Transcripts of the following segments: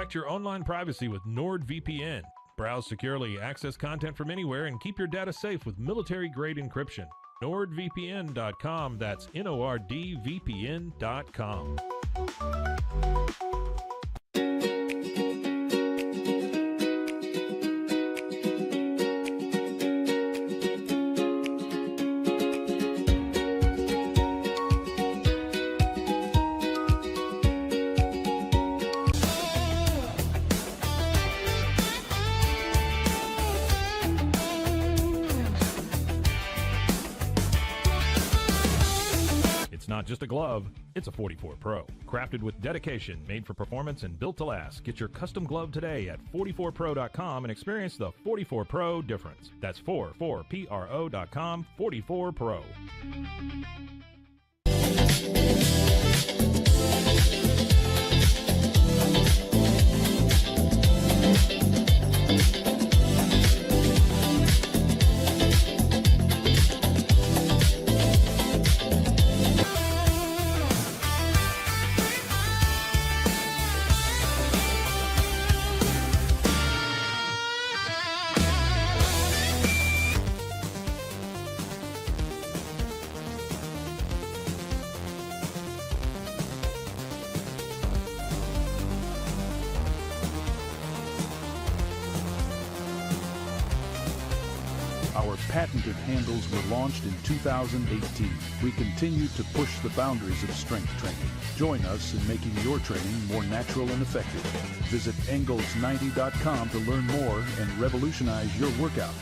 Protect your online privacy with NordVPN. Browse securely, access content from anywhere, and keep your data safe with military-grade encryption. NordVPN.com. That's NORDVPN.com. Not just a glove, it's a 44 Pro. Crafted with dedication, made for performance, and built to last. Get your custom glove today at 44pro.com and experience the 44 Pro difference. That's 44pro.com, 44 Pro. Our patented handles were launched in 2018. We continue to push the boundaries of strength training. Join us in making your training more natural and effective. Visit Engels90.com to learn more and revolutionize your workout.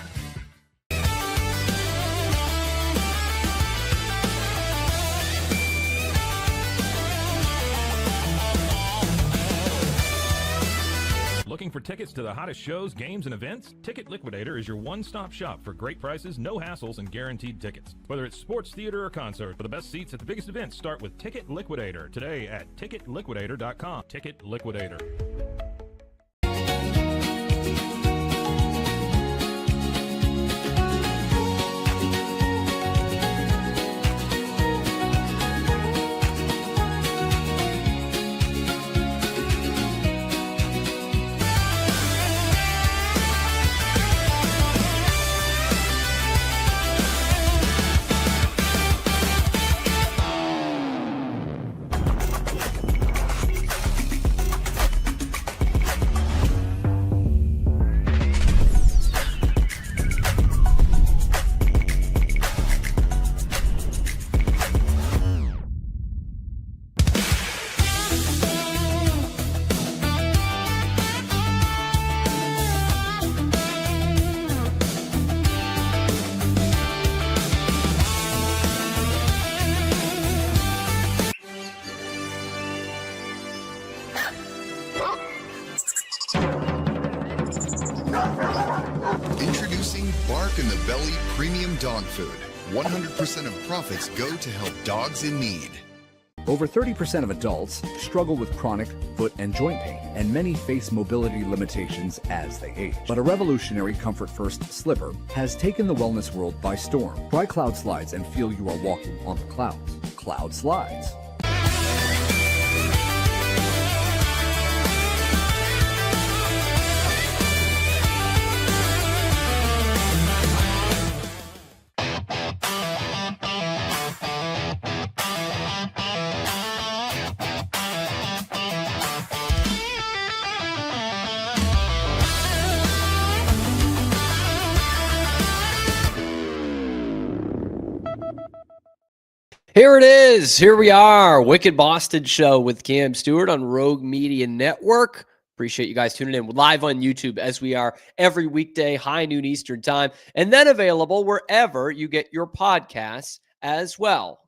Looking for tickets to the hottest shows, games, and events? Ticket Liquidator is your one-stop shop for great prices, no hassles, and guaranteed tickets. Whether it's sports, theater, or concert, for the best seats at the biggest events, start with Ticket Liquidator today at ticketliquidator.com. Ticket Liquidator. Introducing Bark in the Belly Premium Dog Food. 100% of profits go to help dogs in need. Over 30% of adults struggle with chronic foot and joint pain, and many face mobility limitations as they age. But a revolutionary Comfort First slipper has taken the wellness world by storm. Try Cloud Slides and feel you are walking on the clouds. Cloud Slides. Here it is. Here we are. Wicked Boston Show with Cam Stuart on Rogue Media Network. Appreciate you guys tuning in. We're live on YouTube as we are every weekday, high noon Eastern time, and then available wherever you get your podcasts as well.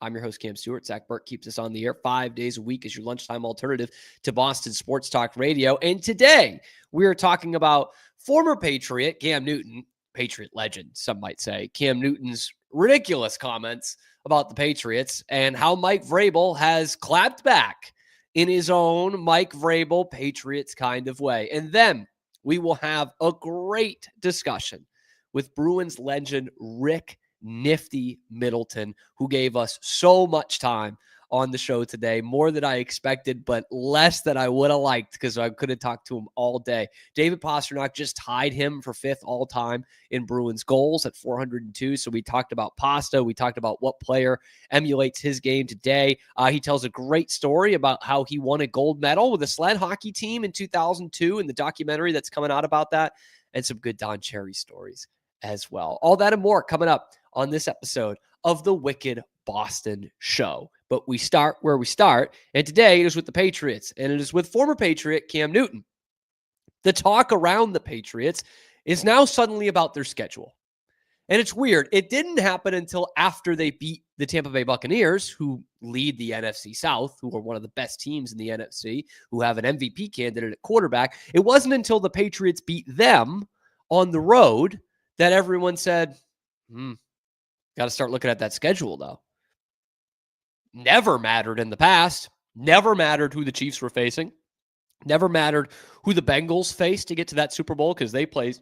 I'm your host, Cam Stewart. Zach Burke keeps us on the air 5 days a week as your lunchtime alternative to Boston Sports Talk Radio. And today we are talking about former Patriot Cam Newton, Patriot legend, some might say, Cam Newton's ridiculous comments about the Patriots and how Mike Vrabel has clapped back in his own Mike Vrabel Patriots kind of way. And then we will have a great discussion with Bruins legend Rick Nifty Middleton, who gave us so much time on the show today. More than I expected, but less than I would have liked because I could have talked to him all day. David Pastrnak just tied him for 5th all-time in Bruins goals at 402. So we talked about Pasta. We talked about what player emulates his game today. He tells a great story about how he won a gold medal with a sled hockey team in 2002 and the documentary that's coming out about that, and some good Don Cherry stories as well. All that and more coming up on this episode of the Wicked Boston Show. But we start where we start, and today it is with the Patriots, and it is with former Patriot Cam Newton. The talk around the Patriots is now suddenly about their schedule. And it's weird. It didn't happen until after they beat the Tampa Bay Buccaneers, who lead the NFC South, who are one of the best teams in the NFC, who have an MVP candidate at quarterback. It wasn't until the Patriots beat them on the road that everyone said, got to start looking at that schedule, though. Never mattered in the past. Never mattered who the Chiefs were facing. Never mattered who the Bengals faced to get to that Super Bowl because they played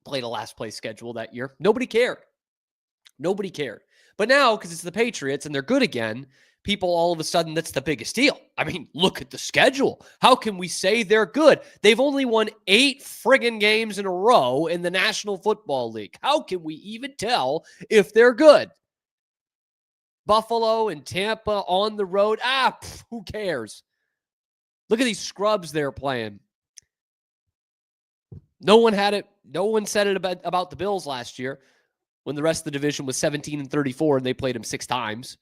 a last place schedule that year. Nobody cared. Nobody cared. But now, because it's the Patriots and they're good again, people all of a sudden, that's the biggest deal. I mean, look at the schedule. How can we say they're good? They've only won 8 friggin' games in a row in the National Football League. How can we even tell if they're good? Buffalo and Tampa on the road. Who cares? Look at these scrubs they're playing. No one had it. No one said it about the Bills last year when the rest of the division was 17-34 and they played them 6 times.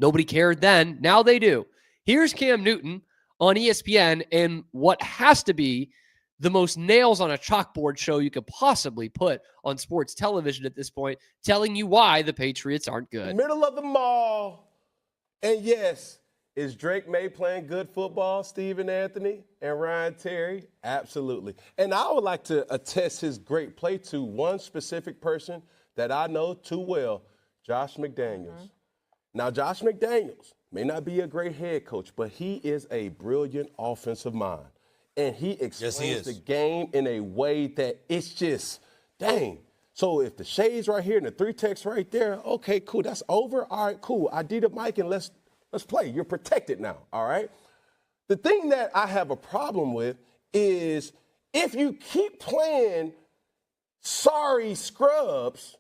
Nobody cared then. Now they do. Here's Cam Newton on ESPN in what has to be the most nails on a chalkboard show you could possibly put on sports television at this point, telling you why the Patriots aren't good. Middle of the mall. And yes, is Drake May playing good football, Stephen Anthony and Ryan Terry? Absolutely. And I would like to attest his great play to one specific person that I know too well, Josh McDaniels. Now, Josh McDaniels may not be a great head coach, but he is a brilliant offensive mind. And he explains the game in a way that it's just, dang. So if the shades right here and the 3 texts right there, okay, cool, that's over. All right, cool. I did a mic and let's play. You're protected now, all right? The thing that I have a problem with is if you keep playing sorry scrubs,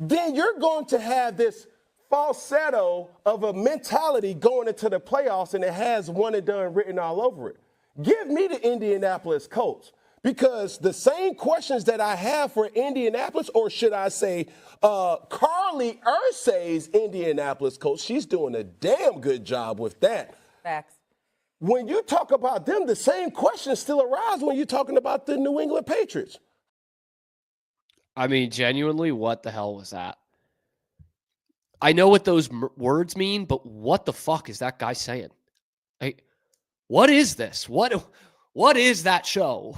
then you're going to have this falsetto of a mentality going into the playoffs, and it has one and done written all over it. Give me the Indianapolis Colts, because the same questions that I have for Indianapolis, or should I say Carly Ursay's Indianapolis Colts, she's doing a damn good job with that. Facts. When you talk about them, the same questions still arise when you're talking about the New England Patriots. I mean, genuinely, what the hell was that? I know what those words mean, but what the fuck is that guy saying? Like, what is this? What is that show?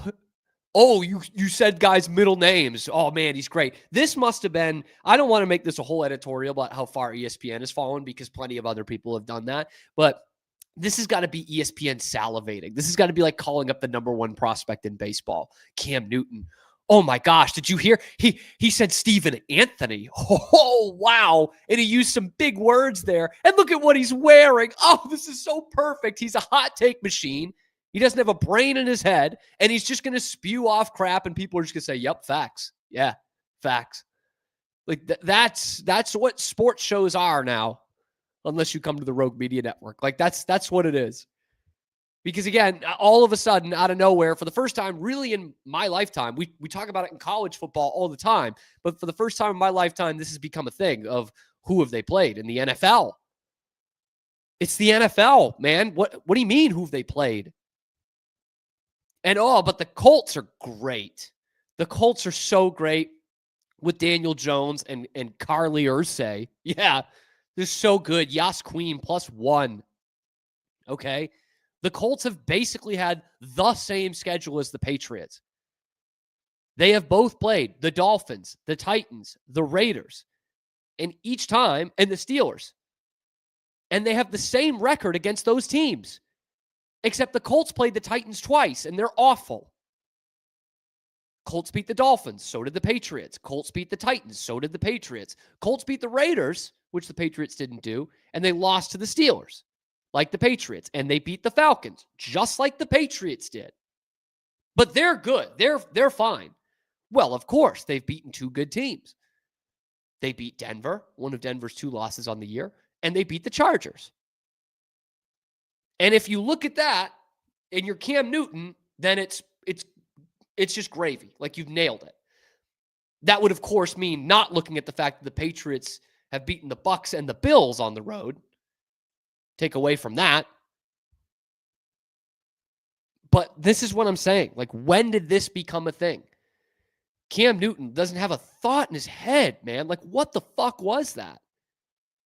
Oh, you said guys' middle names. Oh, man, he's great. This must have been, I don't want to make this a whole editorial about how far ESPN has fallen because plenty of other people have done that. But this has got to be ESPN salivating. This has got to be like calling up the number 1 prospect in baseball, Cam Newton. Oh, my gosh, did you hear? He said Stephen Anthony. Oh, wow. And he used some big words there. And look at what he's wearing. Oh, this is so perfect. He's a hot take machine. He doesn't have a brain in his head, and he's just going to spew off crap, and people are just going to say, yep, facts. Yeah, facts. Like, that's what sports shows are now, unless you come to the Rogue Media Network. Like, that's what it is. Because, again, all of a sudden, out of nowhere, for the first time really in my lifetime, we talk about it in college football all the time, but for the first time in my lifetime, this has become a thing of who have they played in the NFL. It's the NFL, man. What do you mean, who have they played? And, but the Colts are great. The Colts are so great with Daniel Jones and Carly Ursay. Yeah, they're so good. Yas Queen +1. Okay? The Colts have basically had the same schedule as the Patriots. They have both played the Dolphins, the Titans, the Raiders, and each time, and the Steelers. And they have the same record against those teams, except the Colts played the Titans twice, and they're awful. Colts beat the Dolphins, so did the Patriots. Colts beat the Titans, so did the Patriots. Colts beat the Raiders, which the Patriots didn't do, and they lost to the Steelers. like the Patriots, and they beat the Falcons just like the Patriots did. But they're good. They're fine. Well, of course, they've beaten two good teams. They beat Denver, one of Denver's 2 losses on the year, and they beat the Chargers. And if you look at that and you're Cam Newton, then it's just gravy. Like, you've nailed it. That would, of course, mean not looking at the fact that the Patriots have beaten the Bucs and the Bills on the road. Take away from that. But this is what I'm saying. Like, when did this become a thing? Cam Newton doesn't have a thought in his head, man. Like, what the fuck was that?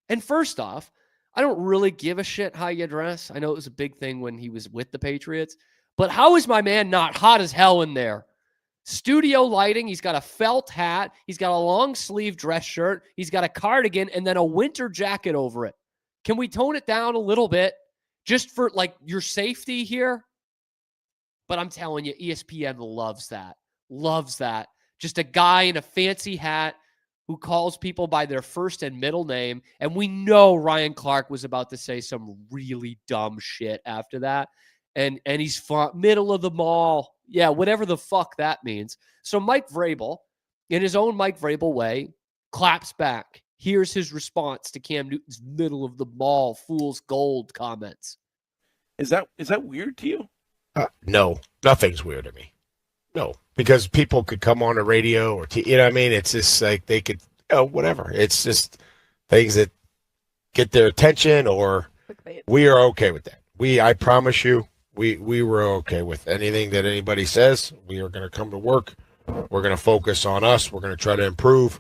And first off, I don't really give a shit how you dress. I know it was a big thing when he was with the Patriots. But how is my man not hot as hell in there? Studio lighting. He's got a felt hat. He's got a long sleeve dress shirt. He's got a cardigan and then a winter jacket over it. Can we tone it down a little bit just for, like, your safety here? But I'm telling you, ESPN loves that. Loves that. Just a guy in a fancy hat who calls people by their first and middle name. And we know Ryan Clark was about to say some really dumb shit after that. And he's middle of the mall. Yeah, whatever the fuck that means. So Mike Vrabel, in his own Mike Vrabel way, claps back. Here's his response to Cam Newton's middle of the mall, fool's gold comments. Is that weird to you? No, nothing's weird to me. No, because people could come on the radio or, you know what I mean? It's just like they could, whatever. It's just things that get their attention, or we are okay with that. I promise you, we were okay with anything that anybody says. We are going to come to work. We're going to focus on us. We're going to try to improve,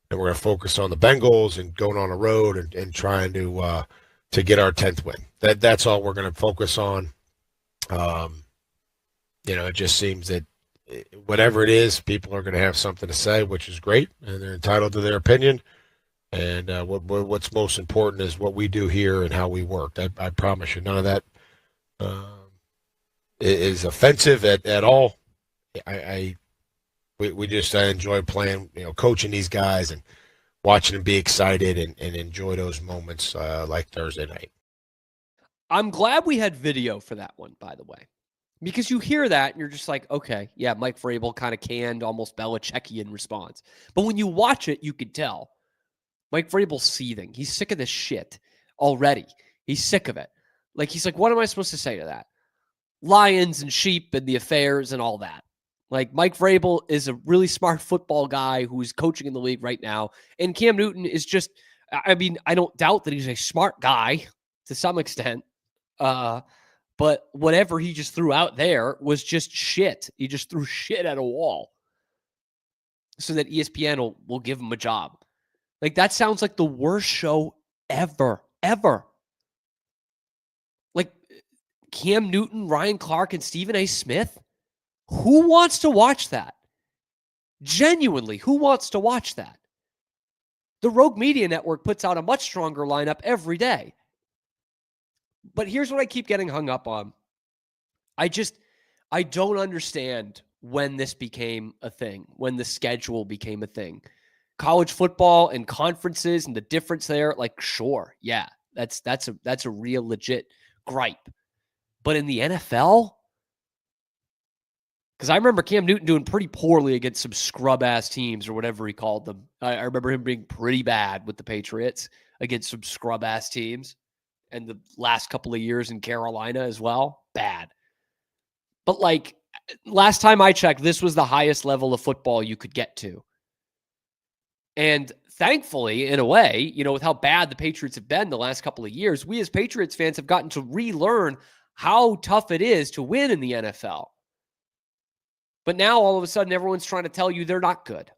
and we're going to focus on the Bengals and going on the road and trying to get our 10th win. That's all we're going to focus on. It just seems that whatever it is, people are going to have something to say, which is great, and they're entitled to their opinion. And what's most important is what we do here and how we work. I promise you, none of that is offensive at all. I enjoy playing, coaching these guys and watching them be excited and enjoy those moments like Thursday night. I'm glad we had video for that one, by the way, because you hear that and you're just like, okay, yeah, Mike Vrabel kind of canned, almost Belichickian response. But when you watch it, you could tell Mike Vrabel's seething. He's sick of this shit already. He's sick of it. Like, he's like, what am I supposed to say to that? Lions and sheep and the affairs and all that. Like, Mike Vrabel is a really smart football guy who's coaching in the league right now. And Cam Newton is just, I mean, I don't doubt that he's a smart guy to some extent. But whatever he just threw out there was just shit. He just threw shit at a wall so that ESPN will give him a job. Like, that sounds like the worst show ever. Like, Cam Newton, Ryan Clark, and Stephen A. Smith? Who wants to watch that? Genuinely, who wants to watch that? The Rogue Media Network puts out a much stronger lineup every day. But here's what I keep getting hung up on. I don't understand when this became a thing, when the schedule became a thing. College football and conferences and the difference there, like, sure, yeah, that's a real legit gripe. But in the NFL, because I remember Cam Newton doing pretty poorly against some scrub-ass teams or whatever he called them. I remember him being pretty bad with the Patriots against some scrub-ass teams. And the last couple of years in Carolina as well, bad. But, like, last time I checked, this was the highest level of football you could get to. And thankfully, in a way, with how bad the Patriots have been the last couple of years, we as Patriots fans have gotten to relearn how tough it is to win in the NFL. But now, all of a sudden, everyone's trying to tell you they're not good.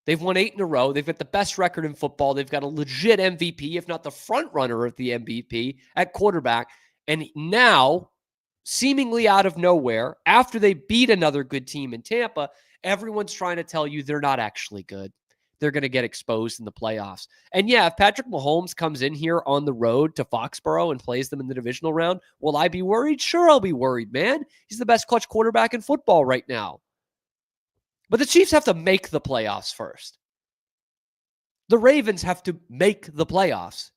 They've won 8 in a row. They've got the best record in football. They've got a legit MVP, if not the front runner of the MVP at quarterback. And now, seemingly out of nowhere, after they beat another good team in Tampa, everyone's trying to tell you they're not actually good. They're going to get exposed in the playoffs. And yeah, if Patrick Mahomes comes in here on the road to Foxborough and plays them in the divisional round, will I be worried? Sure, I'll be worried, man. He's the best clutch quarterback in football right now. But the Chiefs have to make the playoffs first. The Ravens have to make the playoffs.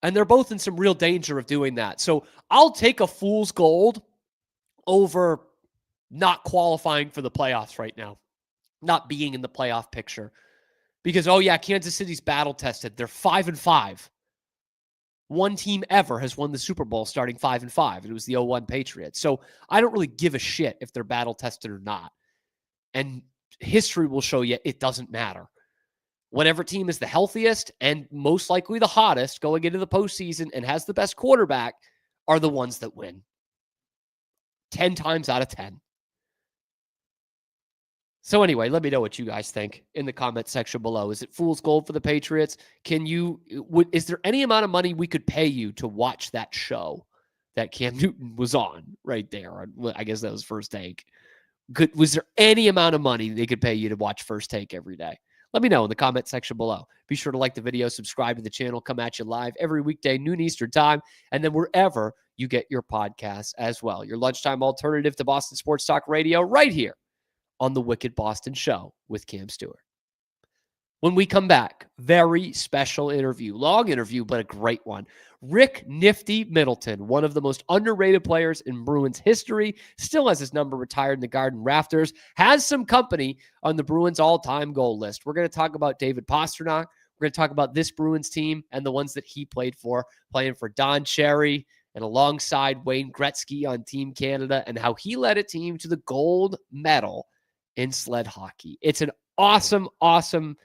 And they're both in some real danger of doing that. So I'll take a fool's gold over not qualifying for the playoffs right now, not being in the playoff picture. Because, oh yeah, Kansas City's battle tested. They're 5-5. One team ever has won the Super Bowl starting 5-5. It was the 0-1 Patriots. So I don't really give a shit if they're battle tested or not. And history will show you it doesn't matter. Whatever team is the healthiest and most likely the hottest going into the postseason and has the best quarterback are the ones that win. 10 times out of 10. So anyway, let me know what you guys think in the comment section below. Is it fool's gold for the Patriots? Is there any amount of money we could pay you to watch that show that Cam Newton was on right there? I guess that was First Take. Was there any amount of money they could pay you to watch First Take every day? Let me know in the comment section below. Be sure to like the video, subscribe to the channel, come at you live every weekday, noon Eastern time, and then wherever you get your podcasts as well. Your lunchtime alternative to Boston Sports Talk Radio right here on the Wicked Boston Show with Cam Stewart. When we come back, very special interview. Long interview, but a great one. Rick Nifty Middleton, one of the most underrated players in Bruins history, still has his number retired in the Garden Rafters, has some company on the Bruins all-time goal list. We're going to talk about David Pastrnak. We're going to talk about this Bruins team and the ones that he played for, playing for Don Cherry and alongside Wayne Gretzky on Team Canada, and how he led a team to the gold medal in sled hockey. It's an awesome, awesome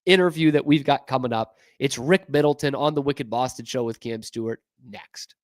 interview that we've got coming up. It's Rick Middleton on the Wicked Boston Show with Cam Stewart next.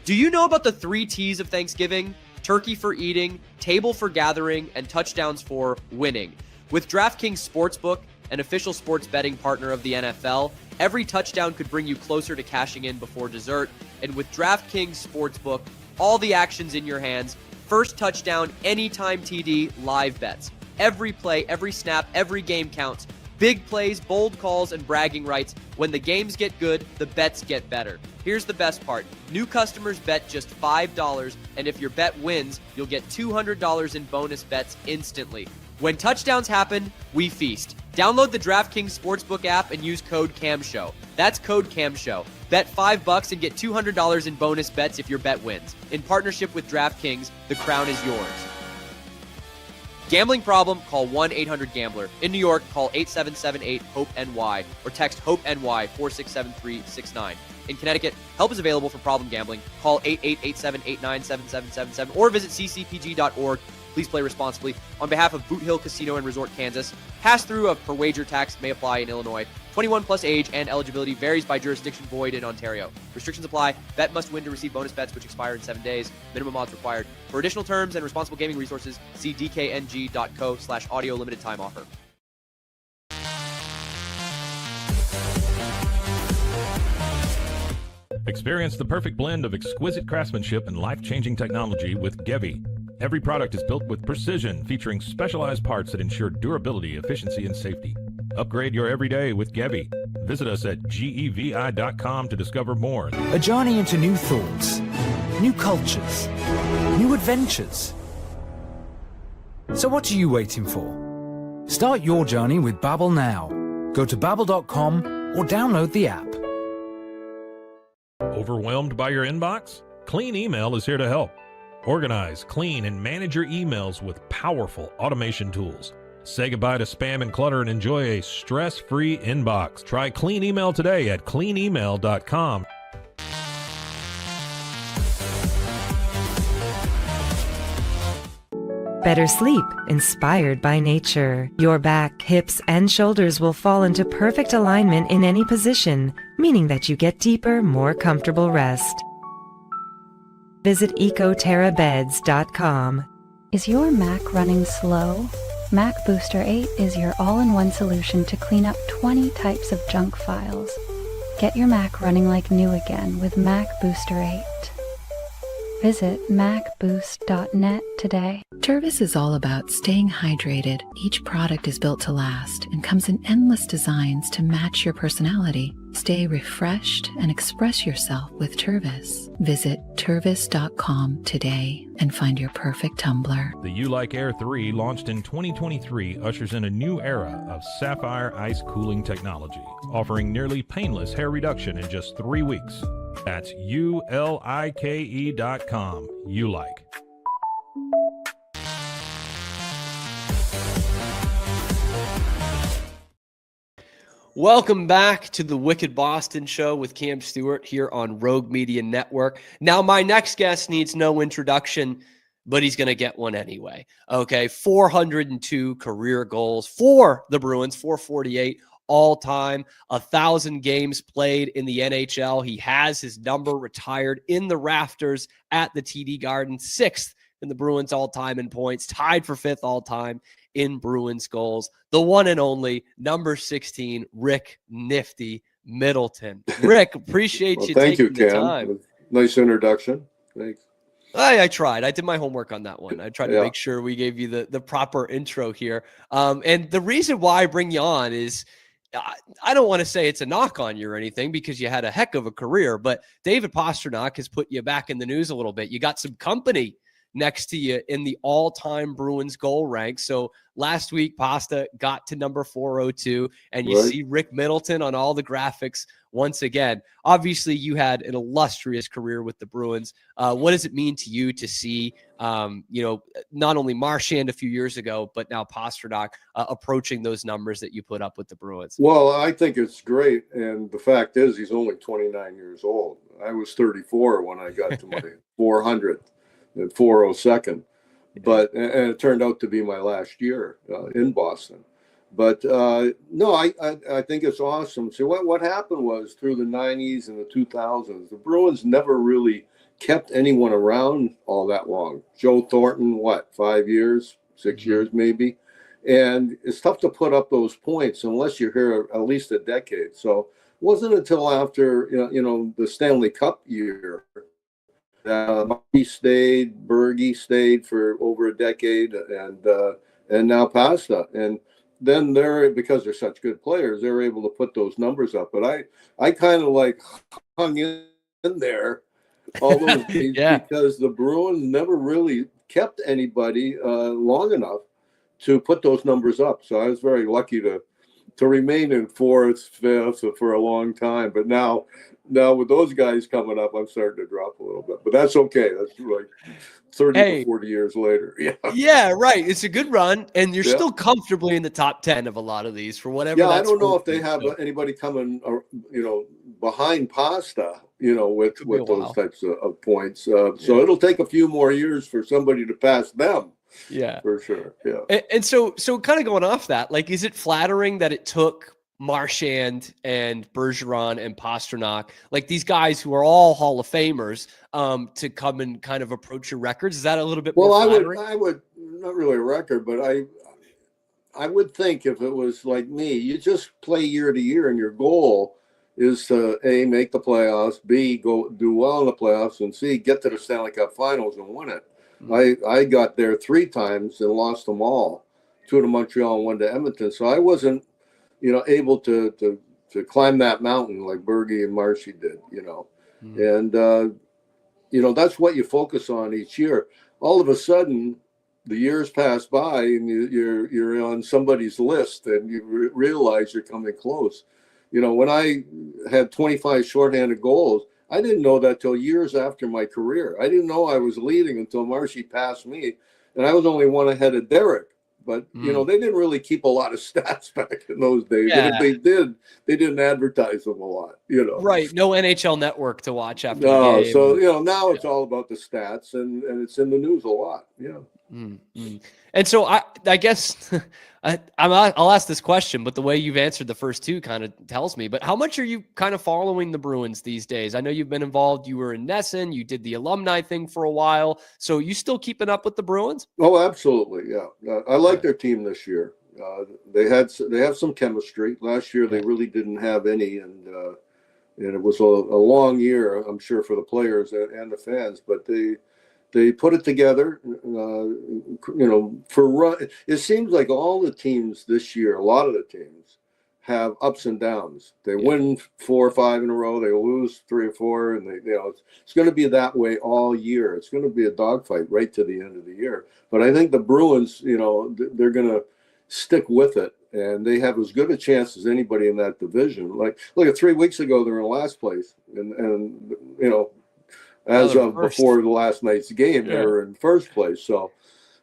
Do you know about the 3 T's of Thanksgiving? Turkey for eating, table for gathering, and touchdowns for winning. With DraftKings Sportsbook, an official sports betting partner of the NFL, every touchdown could bring you closer to cashing in before dessert. And with DraftKings Sportsbook, all the action's in your hands. First touchdown, anytime TD, live bets. Every play, every snap, every game counts. Big plays, bold calls, and bragging rights. When the games get good, the bets get better. Here's the best part. New customers bet just $5, and if your bet wins, you'll get $200 in bonus bets instantly. When touchdowns happen, we feast. Download the DraftKings Sportsbook app and use code CAMSHOW. That's code CAMSHOW. Bet $5 and get $200 in bonus bets if your bet wins. In partnership with DraftKings, the crown is yours. Gambling problem? Call 1-800-GAMBLER. In New York, call 8778-HOPE-NY or text HOPE-NY 467369. In Connecticut, help is available for problem gambling. Call 8887897777 or visit ccpg.org. Please play responsibly. On behalf of Boot Hill Casino and Resort, Kansas, pass-through of per wager tax may apply in Illinois. 21 plus age and eligibility varies by jurisdiction, void in Ontario. Restrictions apply. Bet must win to receive bonus bets which expire in 7 days. Minimum odds required. For additional terms and responsible gaming resources, see dkng.co/audio limited time offer. Experience the perfect blend of exquisite craftsmanship and life-changing technology with Gevi. Every product is built with precision, featuring specialized parts that ensure durability, efficiency, and safety. Upgrade your everyday with Gevi. Visit us at gevi.com to discover more. A journey into new thoughts, new cultures, new adventures. So what are you waiting for? Start your journey with Babbel now. Go to babbel.com or download the app. Overwhelmed by your inbox? Clean Email is here to help. Organize, clean, and manage your emails with powerful automation tools. Say goodbye to spam and clutter and enjoy a stress-free inbox. Try Clean Email today at cleanemail.com. Better sleep, inspired by nature. Your back, hips, and shoulders will fall into perfect alignment in any position, meaning that you get deeper, more comfortable rest. Visit ecoterrabeds.com. Is your Mac running slow? Mac Booster 8 is your all-in-one solution to clean up 20 types of junk files. Get your Mac running like new again with Mac Booster 8. Visit macboost.net today. Tervis is all about staying hydrated. Each product is built to last and comes in endless designs to match your personality. Stay refreshed and express yourself with Tervis. Visit tervis.com today and find your perfect tumbler. The U-Like Air 3, launched in 2023, ushers in a new era of sapphire ice cooling technology, offering nearly painless hair reduction in just 3 weeks. That's ULIKE.com. U-Like. Welcome back to the Wicked Boston Show with Cam Stewart here on Rogue Media Network. Now, my next guest needs no introduction, but he's going to get one anyway. Okay, 402 career goals for the Bruins, 448 all-time, 1,000 games played in the NHL. He has his number retired in the rafters at the TD Garden, 6th in the Bruins all-time in points, tied for 5th all-time in Bruins goals. The one and only number 16, Rick Nifty Middleton. Rick, appreciate you taking the time. Nice introduction. Thanks. I tried. I did my homework on that one. I tried to make sure we gave you the proper intro here. And the reason why I bring you on is I don't want to say it's a knock on you or anything because you had a heck of a career, but David Pastrnak has put you back in the news a little bit. You got some company next to you in the all-time Bruins goal rank. So last week, Pasta got to number 402, and you see Rick Middleton on all the graphics once again. Obviously, you had an illustrious career with the Bruins. What does it mean to you to see, not only Marchand a few years ago, but now Pastrnak approaching those numbers that you put up with the Bruins? Well, I think it's great. And the fact is, he's only 29 years old. I was 34 when I got to my 400th. And 402nd, and it turned out to be my last year in Boston. But no, I think it's awesome. So what happened was through the 90s and the 2000s, the Bruins never really kept anyone around all that long. Joe Thornton, 5 years, 6 years maybe, and it's tough to put up those points unless you're here at least a decade. So it wasn't until after the Stanley Cup year. He stayed, Bergie stayed for over a decade, and now Pasta. And then because they're such good players, they're able to put those numbers up. But I kind of like hung in there all those days because the Bruins never really kept anybody long enough to put those numbers up. So I was very lucky to remain in 4th, 5th for a long time. But now with those guys coming up, I'm starting to drop a little bit, but that's okay. That's like 30 to 40 years later. Yeah, right. It's a good run, and you're still comfortably in the top 10 of a lot of these for whatever. Yeah, I don't know if they have anybody coming, behind Pasta, with those types of points. So it'll take a few more years for somebody to pass them. Yeah, for sure. Yeah. And so kind of going off that, like, is it flattering that it took Marchand and Bergeron and Pastrnak, like these guys who are all Hall of Famers, to come and kind of approach your records? Is that a little bit more flattering? I would not really a record, but I would think if it was like me, you just play year to year, and your goal is to A, make the playoffs, B, go do well in the playoffs, and C, get to the Stanley Cup Finals and win it. I got there 3 times and lost them all, 2 to Montreal and 1 to Edmonton. So I wasn't, able to climb that mountain like Bergie and Marshy did, and that's what you focus on each year. All of a sudden, the years pass by, and you're on somebody's list, and you realize you're coming close. When I had 25 shorthanded goals, I didn't know that till years after my career. I didn't know I was leading until Marshy passed me, and I was only 1 ahead of Derek. But, they didn't really keep a lot of stats back in those days. Yeah. And if they did, they didn't advertise them a lot, Right. No NHL Network to watch after the game. So, now it's all about the stats, and it's in the news a lot. Yeah. Mm-hmm. And so I guess I'll ask this question, but the way you've answered the first 2 kind of tells me. But how much are you kind of following the Bruins these days? I know you've been involved. You were in Nesson. You did the alumni thing for a while. So you still keeping up with the Bruins? Oh, absolutely. Yeah. I like their team this year. They have some chemistry. Last year they really didn't have any, and it was a long year, I'm sure, for the players and the fans. But they put it together, for run. It seems like all the teams this year, a lot of the teams, have ups and downs. They win 4 or 5 in a row, they lose 3 or 4, and it's going to be that way all year. It's going to be a dogfight right to the end of the year. But I think the Bruins, they're going to stick with it, and they have as good a chance as anybody in that division. Like, look at 3 weeks ago, they were in last place, and as of before the last night's game, they were in first place. So,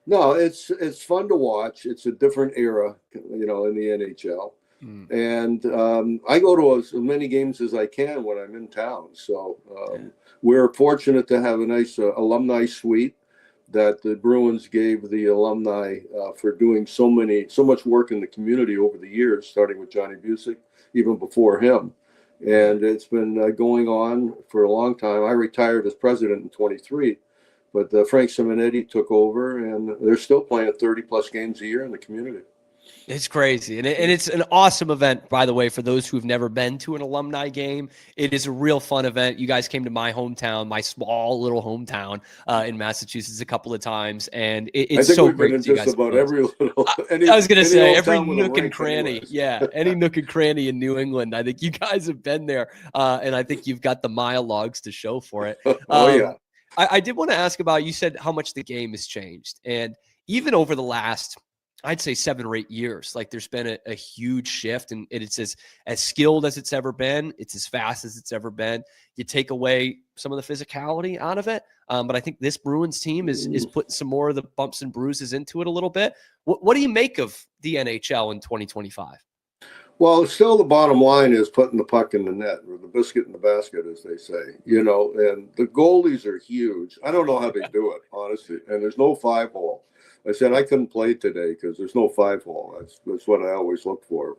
no, it's fun to watch. It's a different era, in the NHL. And I go to as many games as I can when I'm in town. So we're fortunate to have a nice alumni suite that the Bruins gave the alumni for doing so much work in the community over the years, starting with Johnny Busick, even before him. And it's been going on for a long time. I retired as president in 23, but Frank Simonetti took over, and they're still playing 30-plus games a year in the community. It's crazy. And it's an awesome event, by the way, for those who've never been to an alumni game. It is a real fun event. You guys came to my hometown, my small little hometown in Massachusetts a couple of times, and it's so great. Just about every little. I was going to say every nook and cranny. Yeah, any nook and cranny in New England. I think you guys have been there, and I think you've got the mile logs to show for it. Yeah. I did want to ask about, you said how much the game has changed, and even over the last, I'd say 7 or 8 years, like there's been a huge shift, and it's as skilled as it's ever been. It's as fast as it's ever been. You take away some of the physicality out of it. But I think this Bruins team is putting some more of the bumps and bruises into it a little bit. What do you make of the NHL in 2025? Well, still the bottom line is putting the puck in the net, or the biscuit in the basket, as they say, and the goalies are huge. I don't know how they do it, honestly. And there's no 5-hole. I said I couldn't play today because there's no 5-hole. That's what I always look for.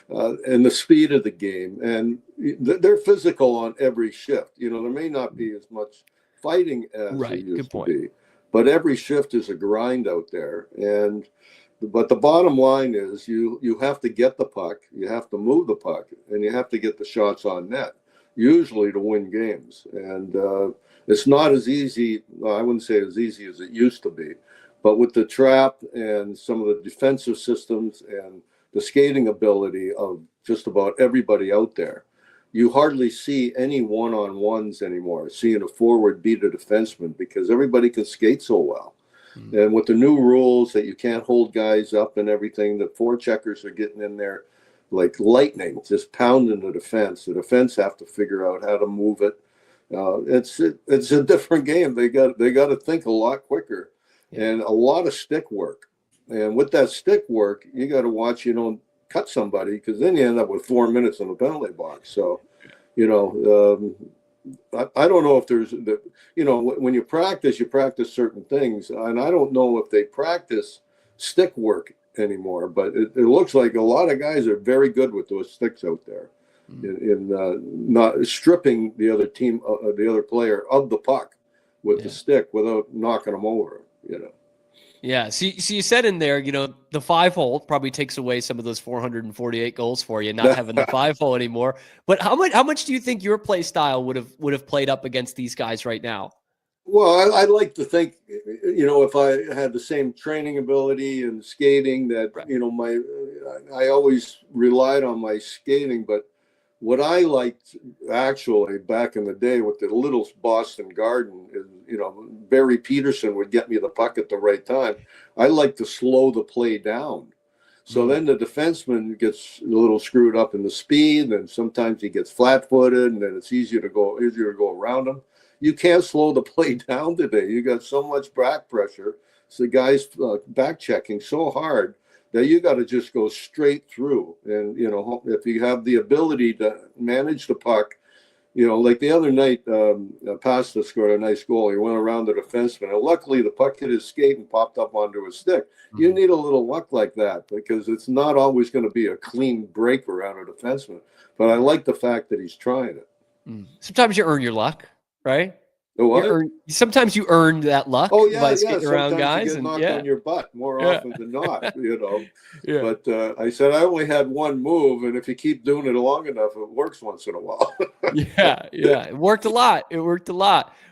And the speed of the game. And they're physical on every shift. There may not be as much fighting as there used to be. But every shift is a grind out there. But the bottom line is you have to get the puck, you have to move the puck, and you have to get the shots on net, usually to win games. And it's not as easy, I wouldn't say as easy as it used to be, but with the trap and some of the defensive systems and the skating ability of just about everybody out there, you hardly see any one-on-ones anymore, seeing a forward beat a defenseman, because everybody can skate so well. And with the new rules that you can't hold guys up and everything, the forecheckers are getting in there like lightning, just pounding the defense. The defense have to figure out how to move it. It's a different game. They got to think a lot quicker, and a lot of stick work. And with that stick work, you got to watch you don't cut somebody, because then you end up with 4 minutes in the penalty box. So, I don't know if there's when you practice certain things, and I don't know if they practice stick work anymore, but it looks like a lot of guys are very good with those sticks out there in not stripping the other team, the other player of the puck with the stick without knocking them over, Yeah. So you said in there, the 5-hole probably takes away some of those 448 goals for you, not having the 5-hole anymore. But how much do you think your play style would have played up against these guys right now? Well, I'd like to think, if I had the same training ability and skating that, I always relied on my skating. But what I liked actually back in the day with the little Boston Garden is, Barry Peterson would get me the puck at the right time. I like to slow the play down. So then the defenseman gets a little screwed up in the speed, and sometimes he gets flat-footed, and then it's easier to go around him. You can't slow the play down today. You got so much back pressure. So the guys back checking so hard that you got to just go straight through. And, if you have the ability to manage the puck, like the other night, Pasta scored a nice goal. He went around the defenseman, and luckily the puck hit his skate and popped up onto his stick. You need a little luck like that, because it's not always going to be a clean break around a defenseman. But I like the fact that he's trying it. Sometimes you earn your luck, right? What? Sometimes you earn that luck by skating around sometimes guys. You get knocked on your butt more often than not, But I said I only had one move, and if you keep doing it long enough, it works once in a while. Yeah. It worked a lot.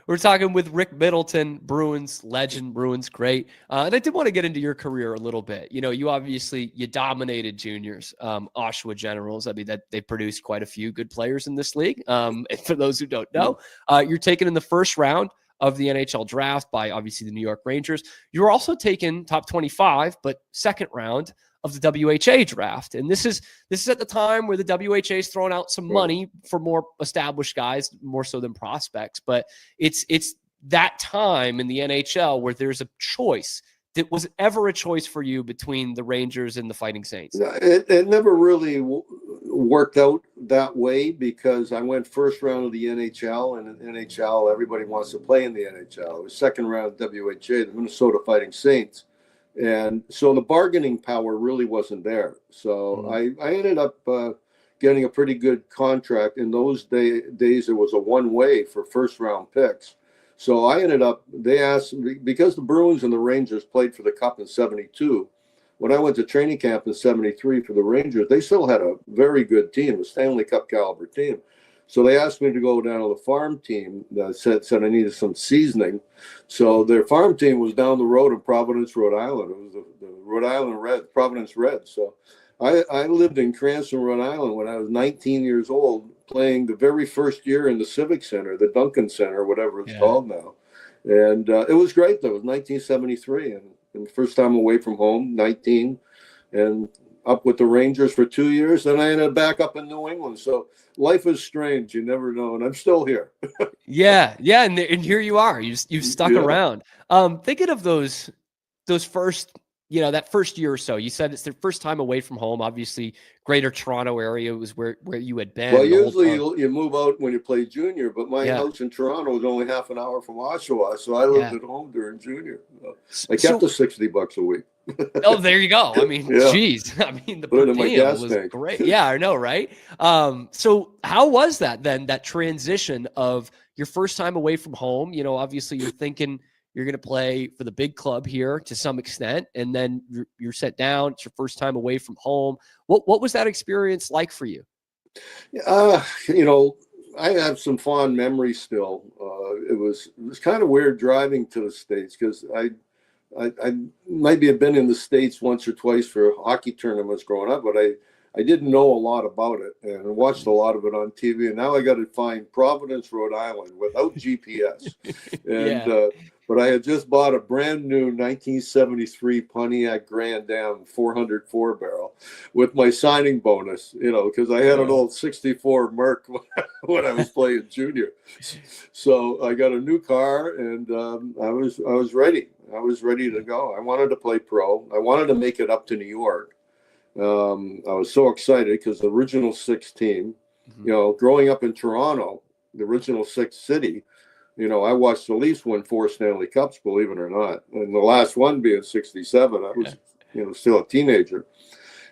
We're talking with Rick Middleton, Bruins legend, Bruins great. And I did want to get into your career a little bit. You know, you dominated juniors, Oshawa Generals. I mean, that they produced quite a few good players in this league. And for those who don't know, you're taken in the first round of the NHL draft by obviously the New York Rangers. You were also taken top 25, but second round of the WHA draft. And this is at the time where the WHA is throwing out some money for more established guys, more so than prospects. But it's that time in the NHL where there's a choice. Was it ever a choice for you between the Rangers and the Fighting Saints? It never really worked out that way because I went first round of the NHL, and in NHL, everybody wants to play in the NHL. It was second round of WHA, the Minnesota Fighting Saints. And so the bargaining power really wasn't there. So I ended up getting a pretty good contract. In those days, it was a one-way for first-round picks. So I ended up, they asked, because the Bruins and the Rangers played for the Cup in 72, when I went to training camp in 73 for the Rangers, they still had a very good team, a Stanley Cup caliber team. So they asked me to go down to the farm team that said I needed some seasoning. So their farm team was down the road in Providence, Rhode Island. It was the Rhode Island Reds, Providence Reds. So I lived in Cranston, Rhode Island when I was 19 years old, playing the very first year in the Civic Center, the Duncan Center, whatever it's called now. And it was great, though. It was 1973, and the first time away from home, 19, and up with the Rangers for 2 years. Then I ended back up in New England. So life is strange. You never know. And I'm still here. Yeah. And here you are. You've stuck around. Thinking of those first, that first year or so, you said it's their first time away from home. Obviously, Greater Toronto area was where you had been. Well, usually you move out when you play junior, but my house in Toronto was only half an hour from Oshawa, so I lived at home during junior. I kept the $60 a week. Oh, there you go. I mean, geez. I mean, the per diem was great. Yeah, I know, right? So how was that then, that transition of your first time away from home? Obviously you're thinking you're going to play for the big club here to some extent, and then you're set down. It's your first time away from home. What was that experience like for you? I have some fond memories still. It was kind of weird driving to the States because I maybe have been in the States once or twice for hockey tournaments growing up, but I didn't know a lot about it and watched a lot of it on TV. And now I got to find Providence, Rhode Island without GPS. But I had just bought a brand new 1973 Pontiac Grand Am 404 barrel with my signing bonus, because I had an old 64 Merc when I was playing junior. So I got a new car and I was ready. I was ready to go. I wanted to play pro. I wanted to make it up to New York. I was so excited because the original 6 team, growing up in Toronto, the original 6 city, I watched the Leafs win 4 Stanley Cups, believe it or not. And the last one being 67. I was, still a teenager.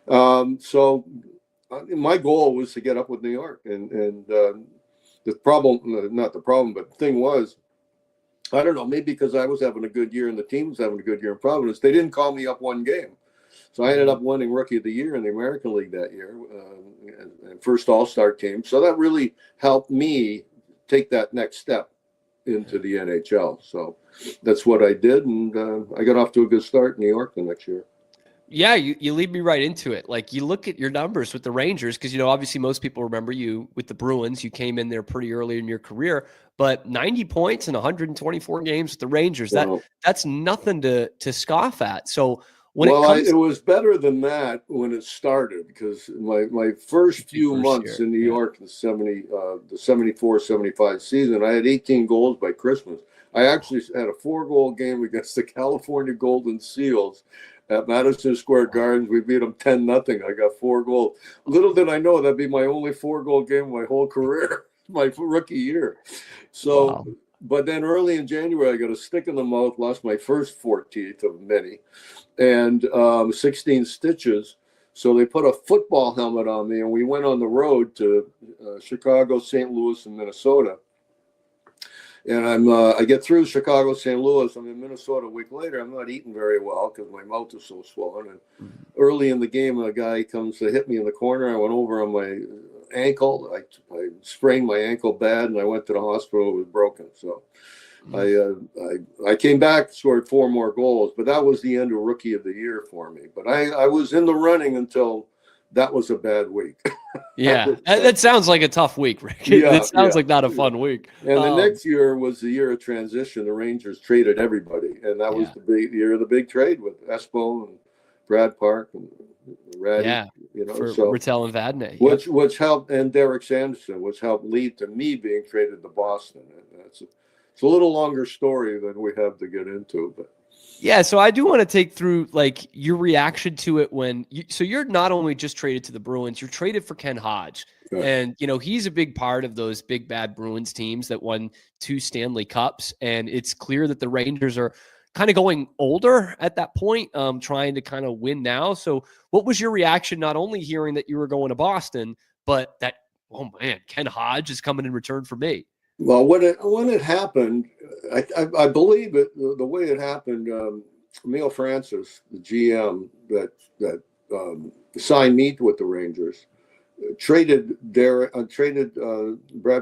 So my goal was to get up with New York. And the problem, not the problem, but the thing was, I don't know, maybe because I was having a good year and the team was having a good year in Providence, they didn't call me up one game. So I ended up winning Rookie of the Year in the American League that year, and first All-Star team. So that really helped me take that next step into the NHL. So that's what I did, and I got off to a good start in New York the next year. Yeah, you lead me right into it. Like, you look at your numbers with the Rangers, because, obviously most people remember you with the Bruins. You came in there pretty early in your career, but 90 points in 124 games with the Rangers, that's nothing to scoff at. So it was better than that when it started, because my first few months in New York, the 74-75 season, I had 18 goals by Christmas. I actually had a 4-goal game against the California Golden Seals at Madison Square Gardens. We beat them 10-0. I got 4 goals. Little did I know that'd be my only 4-goal game of my whole career, my rookie year. So. Wow. But then early in January, I got a stick in the mouth, lost my first 4 teeth of many, and 16 stitches. So they put a football helmet on me, and we went on the road to Chicago, St. Louis, and Minnesota. And I get through Chicago, St. Louis. I'm in Minnesota a week later. I'm not eating very well because my mouth is so swollen. And early in the game, a guy comes to hit me in the corner. I went over on my ankle. I sprained my ankle bad, and I went to the hospital. It was broken. So I came back, scored 4 more goals, but that was the end of Rookie of the Year for me. But I was in the running until that was a bad week. Yeah, that sounds like a tough week, Rick. It sounds like not a fun week. And the next year was the year of transition. The Rangers traded everybody, and that was the big year of the big trade with Espo and Brad Park and Ratty, for Rattel and Vadnais, which helped, and Derek Sanderson, which helped lead to me being traded to Boston. And it's a little longer story than we have to get into, but. Yeah, so I do want to take through like your reaction to it when you're not only just traded to the Bruins, you're traded for Ken Hodge. Right. And he's a big part of those big bad Bruins teams that won 2 Stanley Cups. And it's clear that the Rangers are kind of going older at that point, trying to kind of win now. So what was your reaction, not only hearing that you were going to Boston, but that, oh man, Ken Hodge is coming in return for me? Well, when it happened, I believe it the way it happened. Emile Francis, the GM that signed me with the Rangers, traded Brad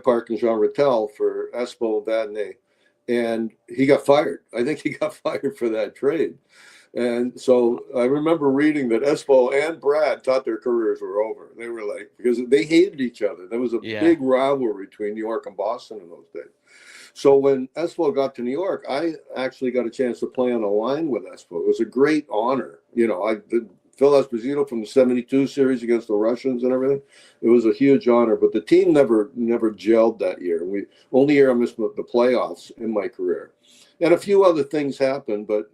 Park and Jean Rattel for Espo and Vadnais, and he got fired. I think he got fired for that trade. And so I remember reading that Espo and Brad thought their careers were over. They were like, because they hated each other. There was a big rivalry between New York and Boston in those days. So when Espo got to New York, I actually got a chance to play on a line with Espo. It was a great honor. I did Phil Esposito from the 72 series against the Russians and everything. It was a huge honor, but the team never gelled that year. Only year I missed the playoffs in my career. And a few other things happened, but,